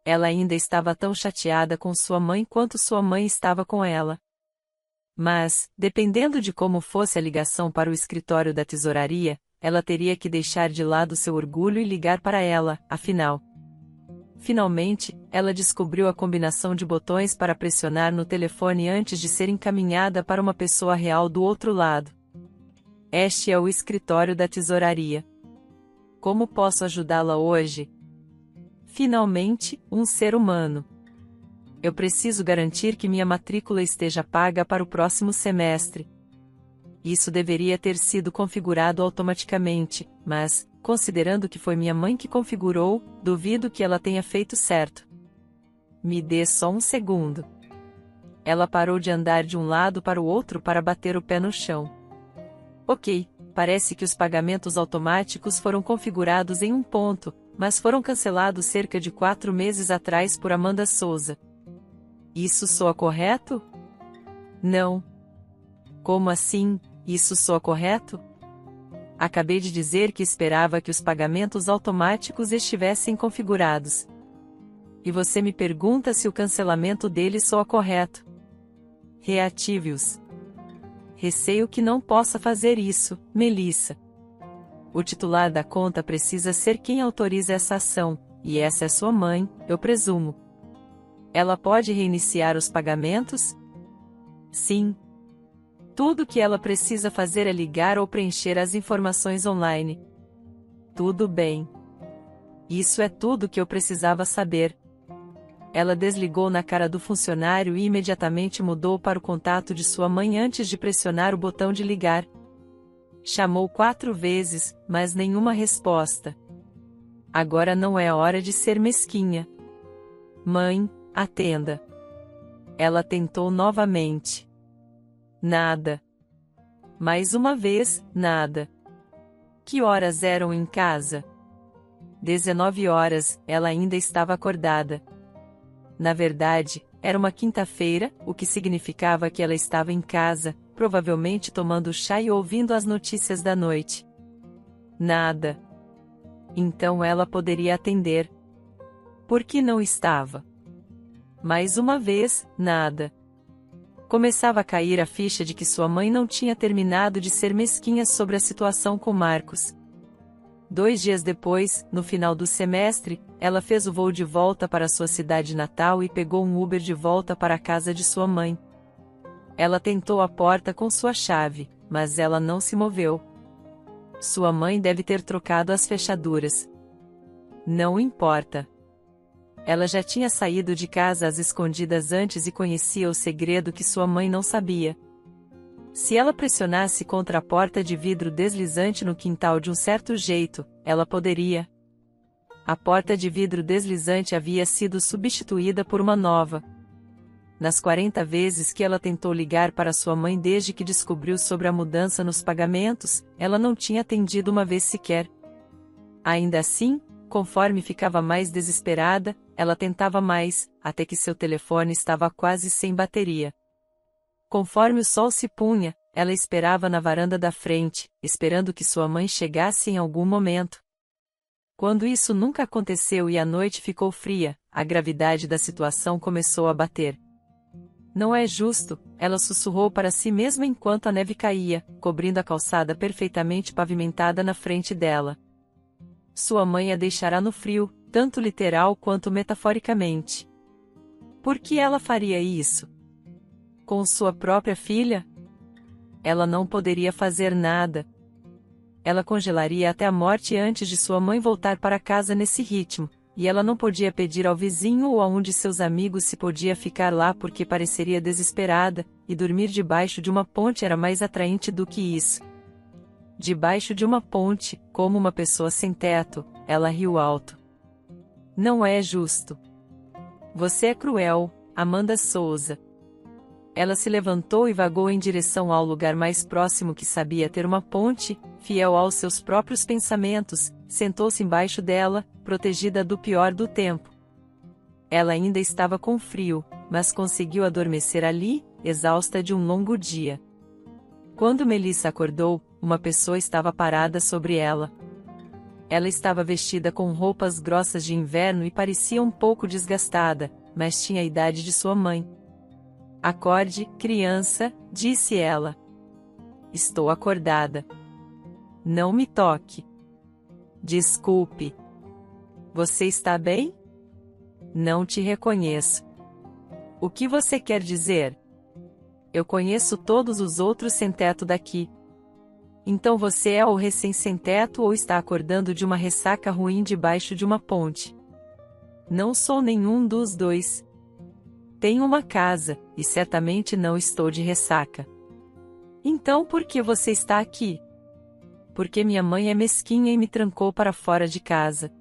Ela ainda estava tão chateada com sua mãe quanto sua mãe estava com ela. Mas, dependendo de como fosse a ligação para o escritório da tesouraria, ela teria que deixar de lado seu orgulho e ligar para ela, afinal. Finalmente, ela descobriu a combinação de botões para pressionar no telefone antes de ser encaminhada para uma pessoa real do outro lado. Este é o escritório da tesouraria. Como posso ajudá-la hoje? Finalmente, um ser humano. Eu preciso garantir que minha matrícula esteja paga para o próximo semestre. Isso deveria ter sido configurado automaticamente, mas, considerando que foi minha mãe que configurou, duvido que ela tenha feito certo. Me dê só um segundo. Ela parou de andar de um lado para o outro para bater o pé no chão. Ok, parece que os pagamentos automáticos foram configurados em um ponto, mas foram cancelados cerca de 4 meses atrás por Amanda Souza. Isso soa correto? Não. Como assim, isso soa correto? Acabei de dizer que esperava que os pagamentos automáticos estivessem configurados. E você me pergunta se o cancelamento deles soa correto. Reative-os. Receio que não possa fazer isso, Melissa. O titular da conta precisa ser quem autoriza essa ação, e essa é sua mãe, eu presumo. Ela pode reiniciar os pagamentos? Sim. Tudo que ela precisa fazer é ligar ou preencher as informações online. Tudo bem. Isso é tudo que eu precisava saber. Ela desligou na cara do funcionário e imediatamente mudou para o contato de sua mãe antes de pressionar o botão de ligar. Chamou 4 vezes, mas nenhuma resposta. Agora não é hora de ser mesquinha. Mãe, atenda. Ela tentou novamente. Nada. Mais uma vez, nada. Que horas eram em casa? 19 horas, ela ainda estava acordada. Na verdade, era uma quinta-feira, o que significava que ela estava em casa, provavelmente tomando chá e ouvindo as notícias da noite. Nada. Então ela poderia atender. Por que não estava? Mais uma vez, nada. Começava a cair a ficha de que sua mãe não tinha terminado de ser mesquinha sobre a situação com Marcos. 2 dias depois, no final do semestre, ela fez o voo de volta para sua cidade natal e pegou um Uber de volta para a casa de sua mãe. Ela tentou a porta com sua chave, mas ela não se moveu. Sua mãe deve ter trocado as fechaduras. Não importa. Ela já tinha saído de casa às escondidas antes e conhecia o segredo que sua mãe não sabia. Se ela pressionasse contra a porta de vidro deslizante no quintal de um certo jeito, ela poderia. A porta de vidro deslizante havia sido substituída por uma nova. Nas 40 vezes que ela tentou ligar para sua mãe desde que descobriu sobre a mudança nos pagamentos, ela não tinha atendido uma vez sequer. Ainda assim, conforme ficava mais desesperada, ela tentava mais, até que seu telefone estava quase sem bateria. Conforme o sol se punha, ela esperava na varanda da frente, esperando que sua mãe chegasse em algum momento. Quando isso nunca aconteceu e a noite ficou fria, a gravidade da situação começou a bater. Não é justo, ela sussurrou para si mesma enquanto a neve caía, cobrindo a calçada perfeitamente pavimentada na frente dela. Sua mãe a deixará no frio, tanto literal quanto metaforicamente. Por que ela faria isso? Com sua própria filha? Ela não poderia fazer nada. Ela congelaria até a morte antes de sua mãe voltar para casa nesse ritmo, e ela não podia pedir ao vizinho ou a um de seus amigos se podia ficar lá porque pareceria desesperada, e dormir debaixo de uma ponte era mais atraente do que isso. Debaixo de uma ponte, como uma pessoa sem teto, ela riu alto. Não é justo. Você é cruel, Amanda Souza. Ela se levantou e vagou em direção ao lugar mais próximo que sabia ter uma ponte, fiel aos seus próprios pensamentos, sentou-se embaixo dela, protegida do pior do tempo. Ela ainda estava com frio, mas conseguiu adormecer ali, exausta de um longo dia. Quando Melissa acordou, uma pessoa estava parada sobre ela. Ela estava vestida com roupas grossas de inverno e parecia um pouco desgastada, mas tinha a idade de sua mãe. Acorde, criança, disse ela. Estou acordada. Não me toque. Desculpe. Você está bem? Não te reconheço. O que você quer dizer? Eu conheço todos os outros sem-teto daqui. Então você é o recém-sem-teto ou está acordando de uma ressaca ruim debaixo de uma ponte? Não sou nenhum dos dois. Tenho uma casa, e certamente não estou de ressaca. Então por que você está aqui? Porque minha mãe é mesquinha e me trancou para fora de casa.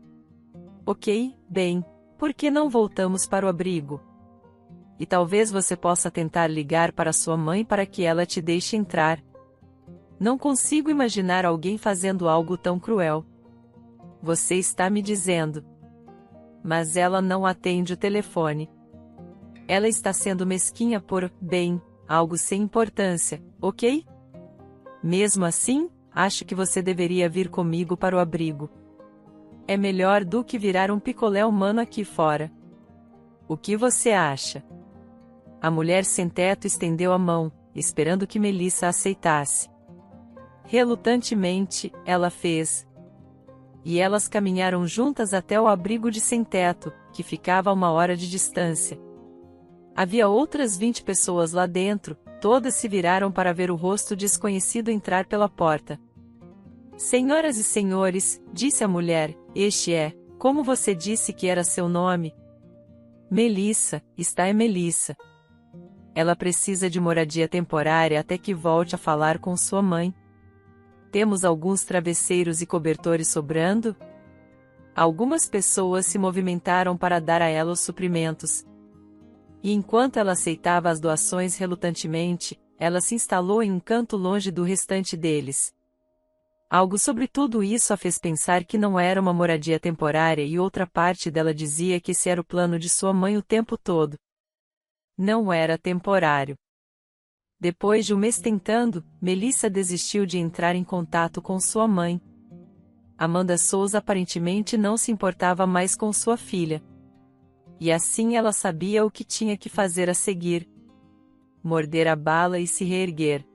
Ok, bem, por que não voltamos para o abrigo? E talvez você possa tentar ligar para sua mãe para que ela te deixe entrar. Não consigo imaginar alguém fazendo algo tão cruel. Você está me dizendo. Mas ela não atende o telefone. Ela está sendo mesquinha por, bem, algo sem importância, ok? Mesmo assim, acho que você deveria vir comigo para o abrigo. É melhor do que virar um picolé humano aqui fora. O que você acha? A mulher sem teto estendeu a mão, esperando que Melissa aceitasse. Relutantemente, ela fez. E elas caminharam juntas até o abrigo de sem teto, que ficava a 1 hora de distância. Havia outras 20 pessoas lá dentro, todas se viraram para ver o rosto desconhecido entrar pela porta. Senhoras e senhores, disse a mulher, este é, como você disse que era seu nome? Melissa, esta é Melissa. Ela precisa de moradia temporária até que volte a falar com sua mãe. Temos alguns travesseiros e cobertores sobrando? Algumas pessoas se movimentaram para dar a ela os suprimentos. E enquanto ela aceitava as doações relutantemente, ela se instalou em um canto longe do restante deles. Algo sobre tudo isso a fez pensar que não era uma moradia temporária e outra parte dela dizia que esse era o plano de sua mãe o tempo todo. Não era temporário. Depois de um mês tentando, Melissa desistiu de entrar em contato com sua mãe. Amanda Souza aparentemente não se importava mais com sua filha. E assim ela sabia o que tinha que fazer a seguir. Morder a bala e se reerguer.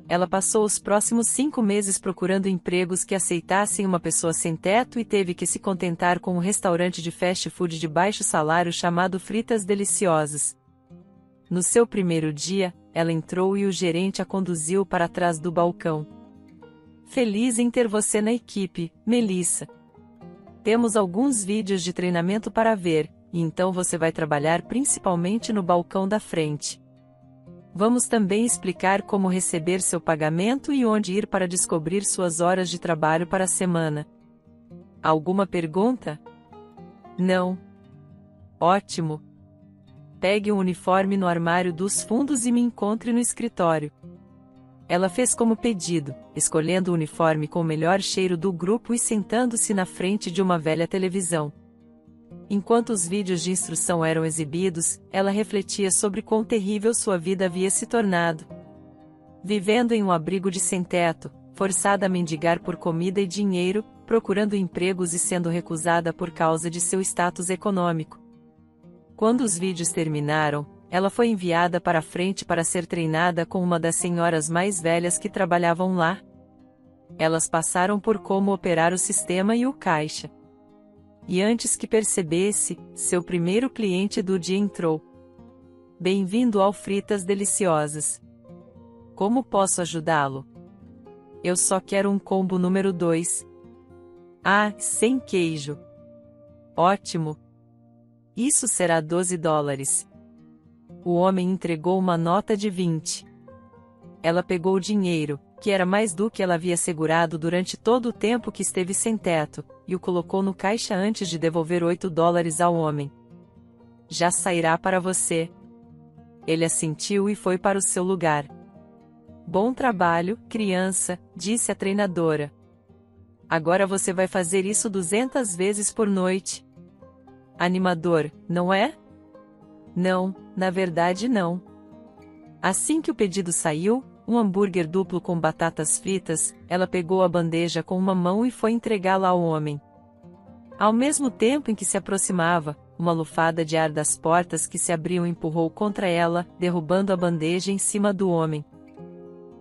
Ela passou os próximos 5 meses procurando empregos que aceitassem uma pessoa sem teto e teve que se contentar com um restaurante de fast food de baixo salário chamado Fritas Deliciosas. No seu primeiro dia, ela entrou e o gerente a conduziu para trás do balcão. Feliz em ter você na equipe, Melissa. Temos alguns vídeos de treinamento para ver, e então você vai trabalhar principalmente no balcão da frente. Vamos também explicar como receber seu pagamento e onde ir para descobrir suas horas de trabalho para a semana. Alguma pergunta? Não. Ótimo. Pegue um uniforme no armário dos fundos e me encontre no escritório. Ela fez como pedido, escolhendo o uniforme com o melhor cheiro do grupo e sentando-se na frente de uma velha televisão. Enquanto os vídeos de instrução eram exibidos, ela refletia sobre quão terrível sua vida havia se tornado. Vivendo em um abrigo de sem-teto, forçada a mendigar por comida e dinheiro, procurando empregos e sendo recusada por causa de seu status econômico. Quando os vídeos terminaram, ela foi enviada para a frente para ser treinada com uma das senhoras mais velhas que trabalhavam lá. Elas passaram por como operar o sistema e o caixa. E antes que percebesse, seu primeiro cliente do dia entrou. Bem-vindo ao Fritas Deliciosas. Como posso ajudá-lo? Eu só quero um combo número 2. Ah, sem queijo. Ótimo. Isso será $12. O homem entregou uma nota de 20. Ela pegou o dinheiro, que era mais do que ela havia segurado durante todo o tempo que esteve sem teto, e o colocou no caixa antes de devolver $8 ao homem. Já sairá para você. Ele assentiu e foi para o seu lugar. Bom trabalho, criança, disse a treinadora. Agora você vai fazer isso 200 vezes por noite. Animador, não é? Não, na verdade não. Assim que o pedido saiu, um hambúrguer duplo com batatas fritas, ela pegou a bandeja com uma mão e foi entregá-la ao homem. Ao mesmo tempo em que se aproximava, uma lufada de ar das portas que se abriam empurrou contra ela, derrubando a bandeja em cima do homem.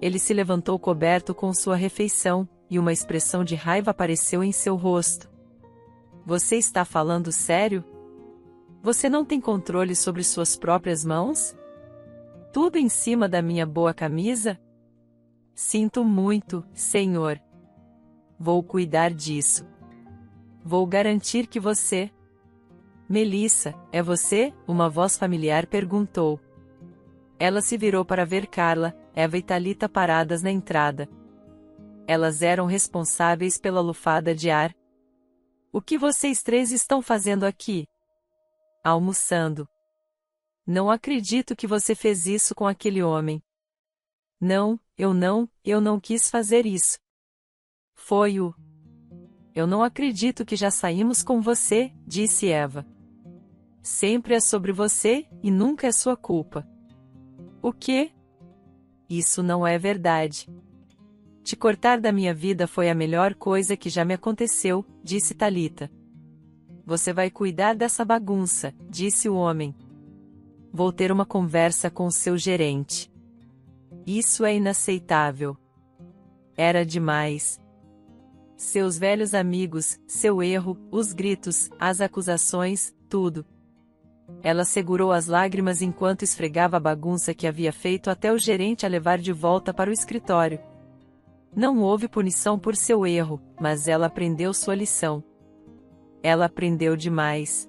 Ele se levantou coberto com sua refeição, e uma expressão de raiva apareceu em seu rosto. Você está falando sério? Você não tem controle sobre suas próprias mãos? Tudo em cima da minha boa camisa? Sinto muito, senhor. Vou cuidar disso. Vou garantir que você... Melissa, é você? Uma voz familiar perguntou. Ela se virou para ver Carla, Eva e Thalita paradas na entrada. Elas eram responsáveis pela lufada de ar. O que vocês três estão fazendo aqui? Almoçando. Não acredito que você fez isso com aquele homem. Não, eu não quis fazer isso. Foi o... Eu não acredito que já saímos com você, disse Eva. Sempre é sobre você, e nunca é sua culpa. O quê? Isso não é verdade. Te cortar da minha vida foi a melhor coisa que já me aconteceu, disse Thalita. Você vai cuidar dessa bagunça, disse o homem. Vou ter uma conversa com o seu gerente. Isso é inaceitável. Era demais. Seus velhos amigos, seu erro, os gritos, as acusações, tudo. Ela segurou as lágrimas enquanto esfregava a bagunça que havia feito até o gerente a levar de volta para o escritório. Não houve punição por seu erro, mas ela aprendeu sua lição. Ela aprendeu demais.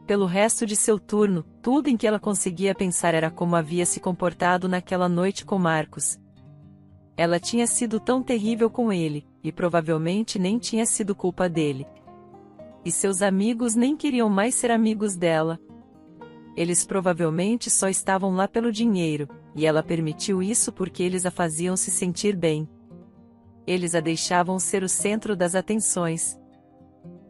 Pelo resto de seu turno, tudo em que ela conseguia pensar era como havia se comportado naquela noite com Marcos. Ela tinha sido tão terrível com ele, e provavelmente nem tinha sido culpa dele. E seus amigos nem queriam mais ser amigos dela. Eles provavelmente só estavam lá pelo dinheiro, e ela permitiu isso porque eles a faziam se sentir bem. Eles a deixavam ser o centro das atenções.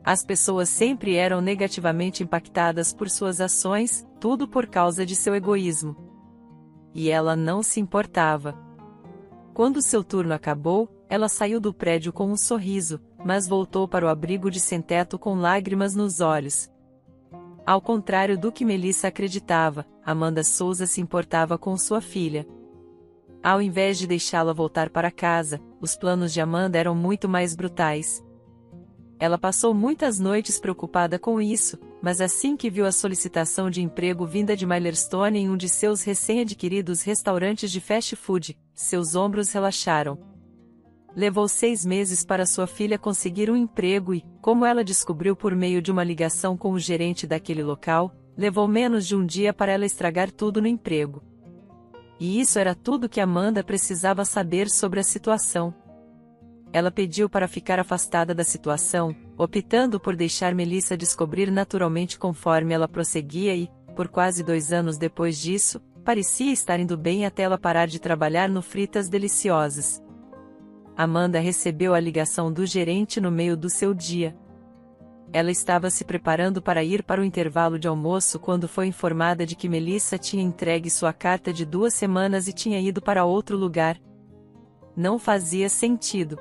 As pessoas sempre eram negativamente impactadas por suas ações, tudo por causa de seu egoísmo. E ela não se importava. Quando seu turno acabou, ela saiu do prédio com um sorriso, mas voltou para o abrigo de sem-teto com lágrimas nos olhos. Ao contrário do que Melissa acreditava, Amanda Souza se importava com sua filha. Ao invés de deixá-la voltar para casa, os planos de Amanda eram muito mais brutais. Ela passou muitas noites preocupada com isso, mas assim que viu a solicitação de emprego vinda de Milestone em um de seus recém-adquiridos restaurantes de fast food, seus ombros relaxaram. Levou 6 meses para sua filha conseguir um emprego e, como ela descobriu por meio de uma ligação com o gerente daquele local, levou menos de um dia para ela estragar tudo no emprego. E isso era tudo que Amanda precisava saber sobre a situação. Ela pediu para ficar afastada da situação, optando por deixar Melissa descobrir naturalmente conforme ela prosseguia e, por quase 2 anos depois disso, parecia estar indo bem até ela parar de trabalhar no Fritas Deliciosas. Amanda recebeu a ligação do gerente no meio do seu dia. Ela estava se preparando para ir para o intervalo de almoço quando foi informada de que Melissa tinha entregue sua carta de 2 semanas e tinha ido para outro lugar. Não fazia sentido.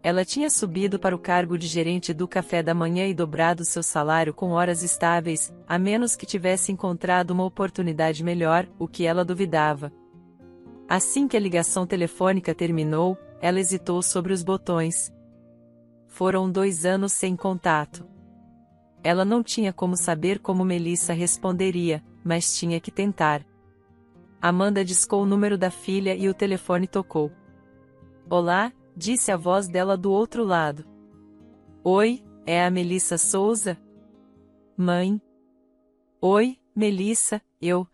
Ela tinha subido para o cargo de gerente do café da manhã e dobrado seu salário com horas estáveis, a menos que tivesse encontrado uma oportunidade melhor, o que ela duvidava. Assim que a ligação telefônica terminou, ela hesitou sobre os botões. Foram 2 anos sem contato. Ela não tinha como saber como Melissa responderia, mas tinha que tentar. Amanda discou o número da filha e o telefone tocou. Olá, disse a voz dela do outro lado. Oi, é a Melissa Souza? Mãe? Oi, Melissa,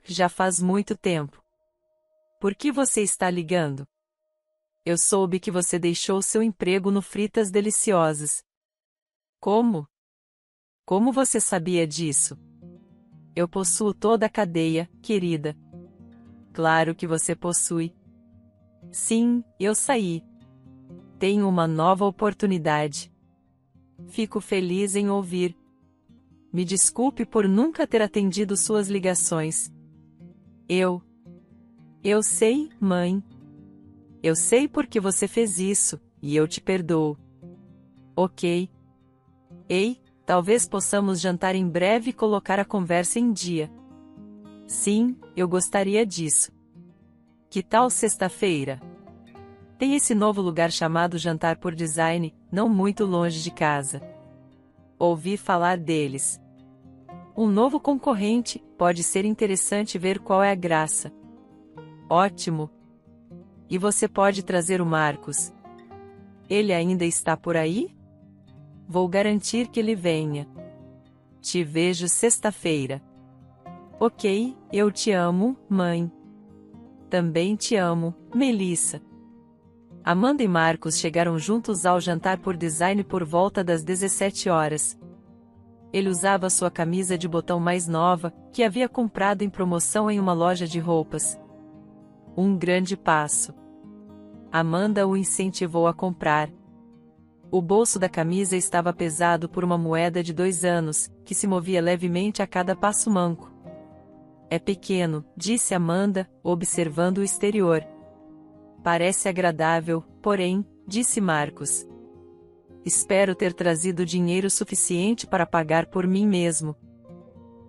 já faz muito tempo. Por que você está ligando? Eu soube que você deixou seu emprego no Fritas Deliciosas. Como? Como você sabia disso? Eu possuo toda a cadeia, querida. Claro que você possui. Sim, eu saí. Tenho uma nova oportunidade. Fico feliz em ouvir. Me desculpe por nunca ter atendido suas ligações. Eu sei, mãe. Eu sei por que você fez isso, e eu te perdoo. Ok. Ei, talvez possamos jantar em breve e colocar a conversa em dia. Sim, eu gostaria disso. Que tal sexta-feira? Tem esse novo lugar chamado Jantar por Design, não muito longe de casa. Ouvi falar deles. Um novo concorrente, pode ser interessante ver qual é a graça. Ótimo! E você pode trazer o Marcos. Ele ainda está por aí? Vou garantir que ele venha. Te vejo sexta-feira. Ok, eu te amo, mãe. Também te amo, Melissa. Amanda e Marcos chegaram juntos ao jantar por design por volta das 17 horas. Ele usava sua camisa de botão mais nova, que havia comprado em promoção em uma loja de roupas. Um grande passo. Amanda o incentivou a comprar. O bolso da camisa estava pesado por uma moeda de 2 anos, que se movia levemente a cada passo manco. É pequeno, disse Amanda, observando o exterior. Parece agradável, porém, disse Marcos. Espero ter trazido dinheiro suficiente para pagar por mim mesmo.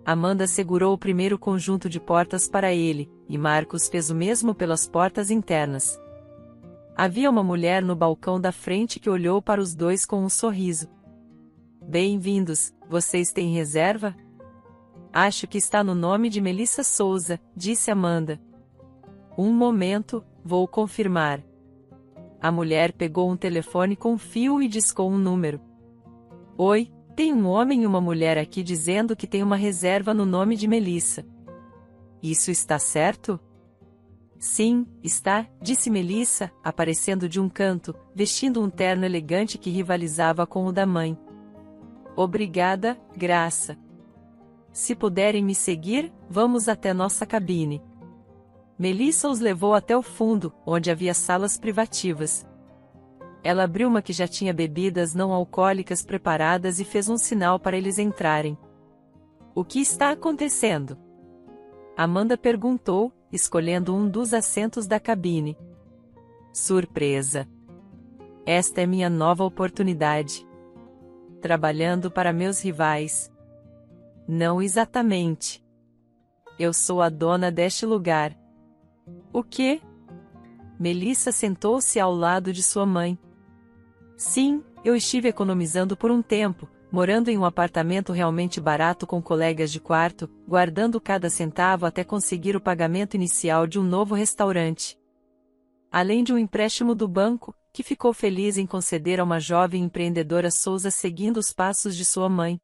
Amanda segurou o primeiro conjunto de portas para ele, e Marcos fez o mesmo pelas portas internas. Havia uma mulher no balcão da frente que olhou para os dois com um sorriso. Bem-vindos, vocês têm reserva? Acho que está no nome de Melissa Souza, disse Amanda. Um momento, vou confirmar. A mulher pegou um telefone com fio e discou um número. Oi, tem um homem e uma mulher aqui dizendo que tem uma reserva no nome de Melissa. Isso está certo? Sim, está, disse Melissa, aparecendo de um canto, vestindo um terno elegante que rivalizava com o da mãe. Obrigada, Graça. Se puderem me seguir, vamos até nossa cabine. Melissa os levou até o fundo, onde havia salas privativas. Ela abriu uma que já tinha bebidas não alcoólicas preparadas e fez um sinal para eles entrarem. O que está acontecendo? Amanda perguntou, escolhendo um dos assentos da cabine. Surpresa! Esta é minha nova oportunidade. Trabalhando para meus rivais. Não exatamente. Eu sou a dona deste lugar. O quê? Melissa sentou-se ao lado de sua mãe. Sim, eu estive economizando por um tempo, morando em um apartamento realmente barato com colegas de quarto, guardando cada centavo até conseguir o pagamento inicial de um novo restaurante. Além de um empréstimo do banco, que ficou feliz em conceder a uma jovem empreendedora Souza seguindo os passos de sua mãe.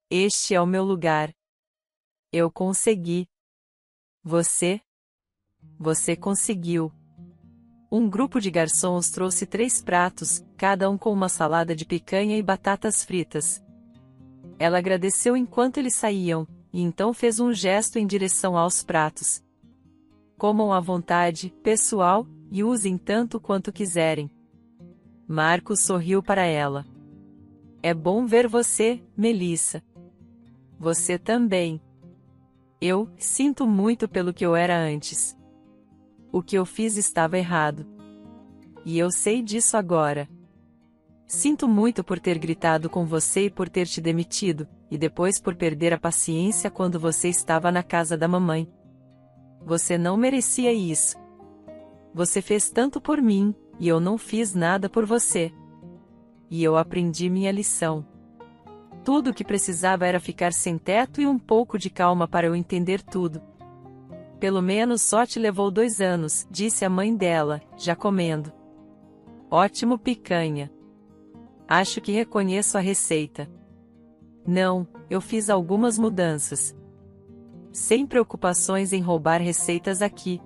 Este é o meu lugar. Eu consegui. Você? Você conseguiu. Um grupo de garçons trouxe 3 pratos, cada um com uma salada de picanha e batatas fritas. Ela agradeceu enquanto eles saíam, e então fez um gesto em direção aos pratos. Comam à vontade, pessoal, e usem tanto quanto quiserem. Marcos sorriu para ela. É bom ver você, Melissa. Você também. Eu sinto muito pelo que eu era antes. O que eu fiz estava errado. E eu sei disso agora. Sinto muito por ter gritado com você e por ter te demitido, e depois por perder a paciência quando você estava na casa da mamãe. Você não merecia isso. Você fez tanto por mim, e eu não fiz nada por você. E eu aprendi minha lição. Tudo o que precisava era ficar sem teto e um pouco de calma para eu entender tudo. Pelo menos só te levou 2 anos, disse a mãe dela, já comendo. Ótimo picanha. Acho que reconheço a receita. Não, eu fiz algumas mudanças. Sem preocupações em roubar receitas aqui.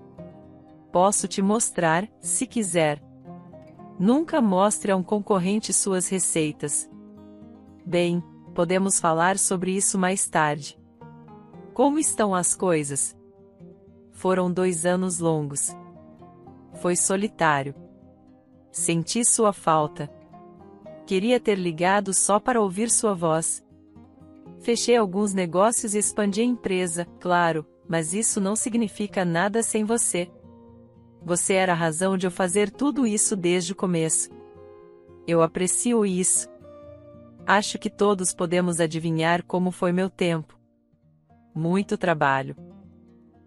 Posso te mostrar, se quiser. Nunca mostre a um concorrente suas receitas. Bem, podemos falar sobre isso mais tarde. Como estão as coisas? Foram 2 anos longos. Foi solitário. Senti sua falta. Queria ter ligado só para ouvir sua voz. Fechei alguns negócios e expandi a empresa, claro, mas isso não significa nada sem você. Você era a razão de eu fazer tudo isso desde o começo. Eu aprecio isso. Acho que todos podemos adivinhar como foi meu tempo. Muito trabalho.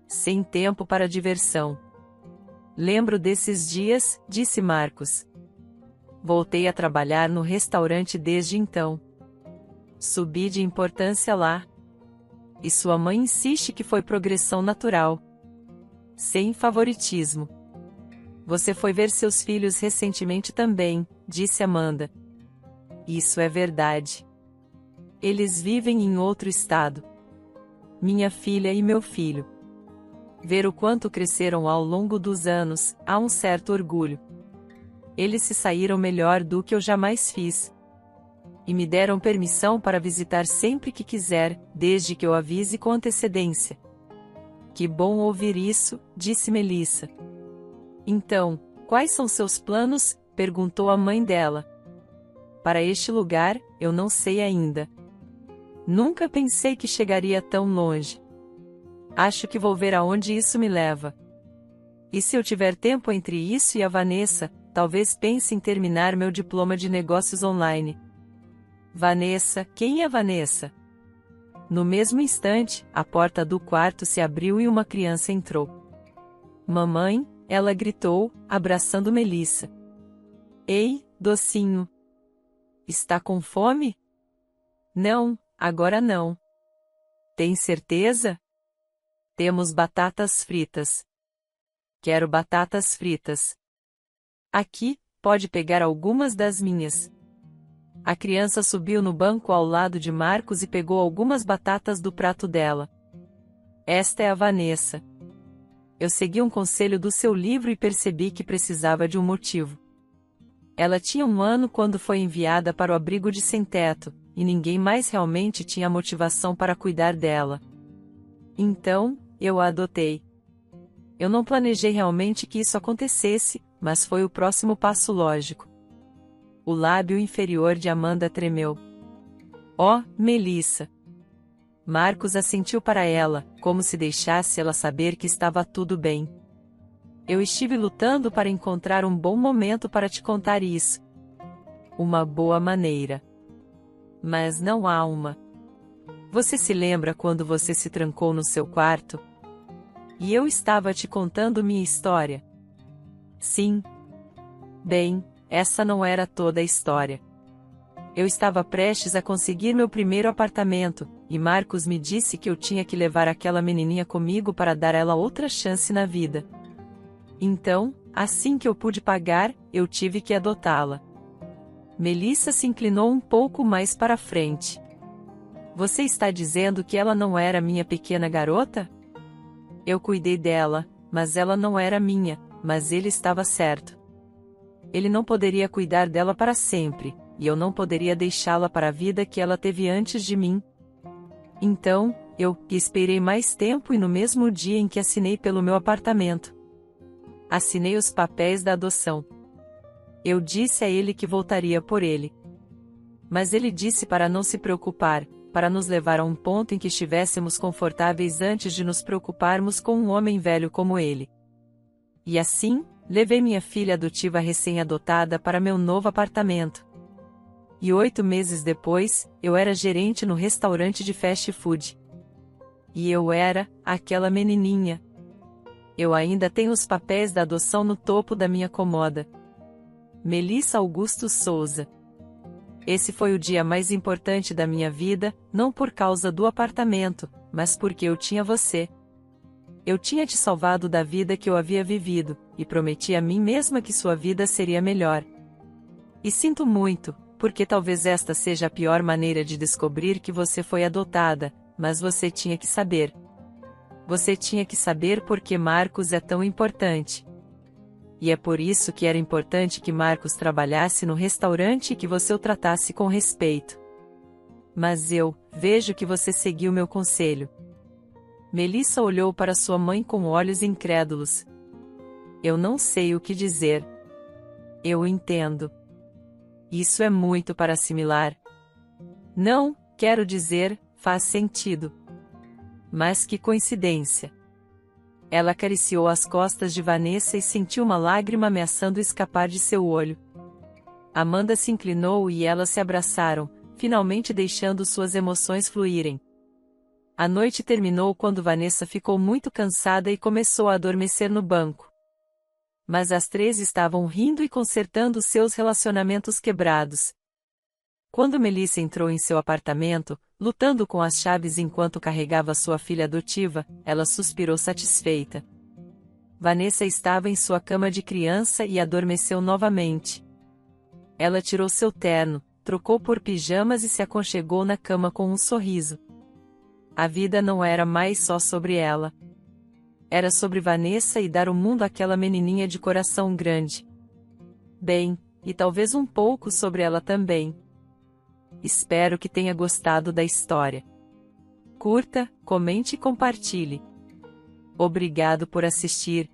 Sem tempo para diversão. Lembro desses dias, disse Marcos. Voltei a trabalhar no restaurante desde então. Subi de importância lá. E sua mãe insiste que foi progressão natural. Sem favoritismo. Você foi ver seus filhos recentemente também, disse Amanda. Isso é verdade. Eles vivem em outro estado. Minha filha e meu filho. Ver o quanto cresceram ao longo dos anos, há um certo orgulho. Eles se saíram melhor do que eu jamais fiz. E me deram permissão para visitar sempre que quiser, desde que eu avise com antecedência. Que bom ouvir isso, disse Melissa. Então, quais são seus planos? Perguntou a mãe dela. Para este lugar, eu não sei ainda. Nunca pensei que chegaria tão longe. Acho que vou ver aonde isso me leva. E se eu tiver tempo entre isso e a Vanessa, talvez pense em terminar meu diploma de negócios online. Vanessa, quem é Vanessa? No mesmo instante, a porta do quarto se abriu e uma criança entrou. Mamãe, ela gritou, abraçando Melissa. Ei, docinho. Está com fome? Não, agora não. Tem certeza? Temos batatas fritas. Quero batatas fritas. Aqui, pode pegar algumas das minhas. A criança subiu no banco ao lado de Marcos e pegou algumas batatas do prato dela. Esta é a Vanessa. Eu segui um conselho do seu livro e percebi que precisava de um motivo. Ela tinha 1 ano quando foi enviada para o abrigo de sem-teto, e ninguém mais realmente tinha motivação para cuidar dela. Então, eu a adotei. Eu não planejei realmente que isso acontecesse, mas foi o próximo passo lógico. O lábio inferior de Amanda tremeu. Oh, Melissa! Marcos assentiu para ela, como se deixasse ela saber que estava tudo bem. Eu estive lutando para encontrar um bom momento para te contar isso. Uma boa maneira. Mas não há uma. Você se lembra quando você se trancou no seu quarto? E eu estava te contando minha história. Sim. Bem, essa não era toda a história. Eu estava prestes a conseguir meu primeiro apartamento, e Marcos me disse que eu tinha que levar aquela menininha comigo para dar a ela outra chance na vida. Então, assim que eu pude pagar, eu tive que adotá-la. Melissa se inclinou um pouco mais para frente. Você está dizendo que ela não era minha pequena garota? Eu cuidei dela, mas ela não era minha, mas ele estava certo. Ele não poderia cuidar dela para sempre, e eu não poderia deixá-la para a vida que ela teve antes de mim. Então, eu esperei mais tempo e no mesmo dia em que assinei pelo meu apartamento. Assinei os papéis da adoção. Eu disse a ele que voltaria por ele. Mas ele disse para não se preocupar, para nos levar a um ponto em que estivéssemos confortáveis antes de nos preocuparmos com um homem velho como ele. E assim, levei minha filha adotiva recém-adotada para meu novo apartamento. E 8 meses depois, eu era gerente no restaurante de fast food. E eu era aquela menininha. Eu ainda tenho os papéis da adoção no topo da minha comoda. Melissa Augusto Souza. Esse foi o dia mais importante da minha vida, não por causa do apartamento, mas porque eu tinha você. Eu tinha te salvado da vida que eu havia vivido, e prometi a mim mesma que sua vida seria melhor. E sinto muito, porque talvez esta seja a pior maneira de descobrir que você foi adotada, mas você tinha que saber. Você tinha que saber porque Marcos é tão importante. E é por isso que era importante que Marcos trabalhasse no restaurante e que você o tratasse com respeito. Mas eu vejo que você seguiu meu conselho. Melissa olhou para sua mãe com olhos incrédulos. Eu não sei o que dizer. Eu entendo. Isso é muito para assimilar. Não, quero dizer, faz sentido. Mas que coincidência. Ela acariciou as costas de Vanessa e sentiu uma lágrima ameaçando escapar de seu olho. Amanda se inclinou e elas se abraçaram, finalmente deixando suas emoções fluírem. A noite terminou quando Vanessa ficou muito cansada e começou a adormecer no banco. Mas as 3 estavam rindo e consertando seus relacionamentos quebrados. Quando Melissa entrou em seu apartamento, lutando com as chaves enquanto carregava sua filha adotiva, ela suspirou satisfeita. Vanessa estava em sua cama de criança e adormeceu novamente. Ela tirou seu terno, trocou por pijamas e se aconchegou na cama com um sorriso. A vida não era mais só sobre ela. Era sobre Vanessa e dar o mundo àquela menininha de coração grande. Bem, e talvez um pouco sobre ela também. Espero que tenha gostado da história. Curta, comente e compartilhe. Obrigado por assistir.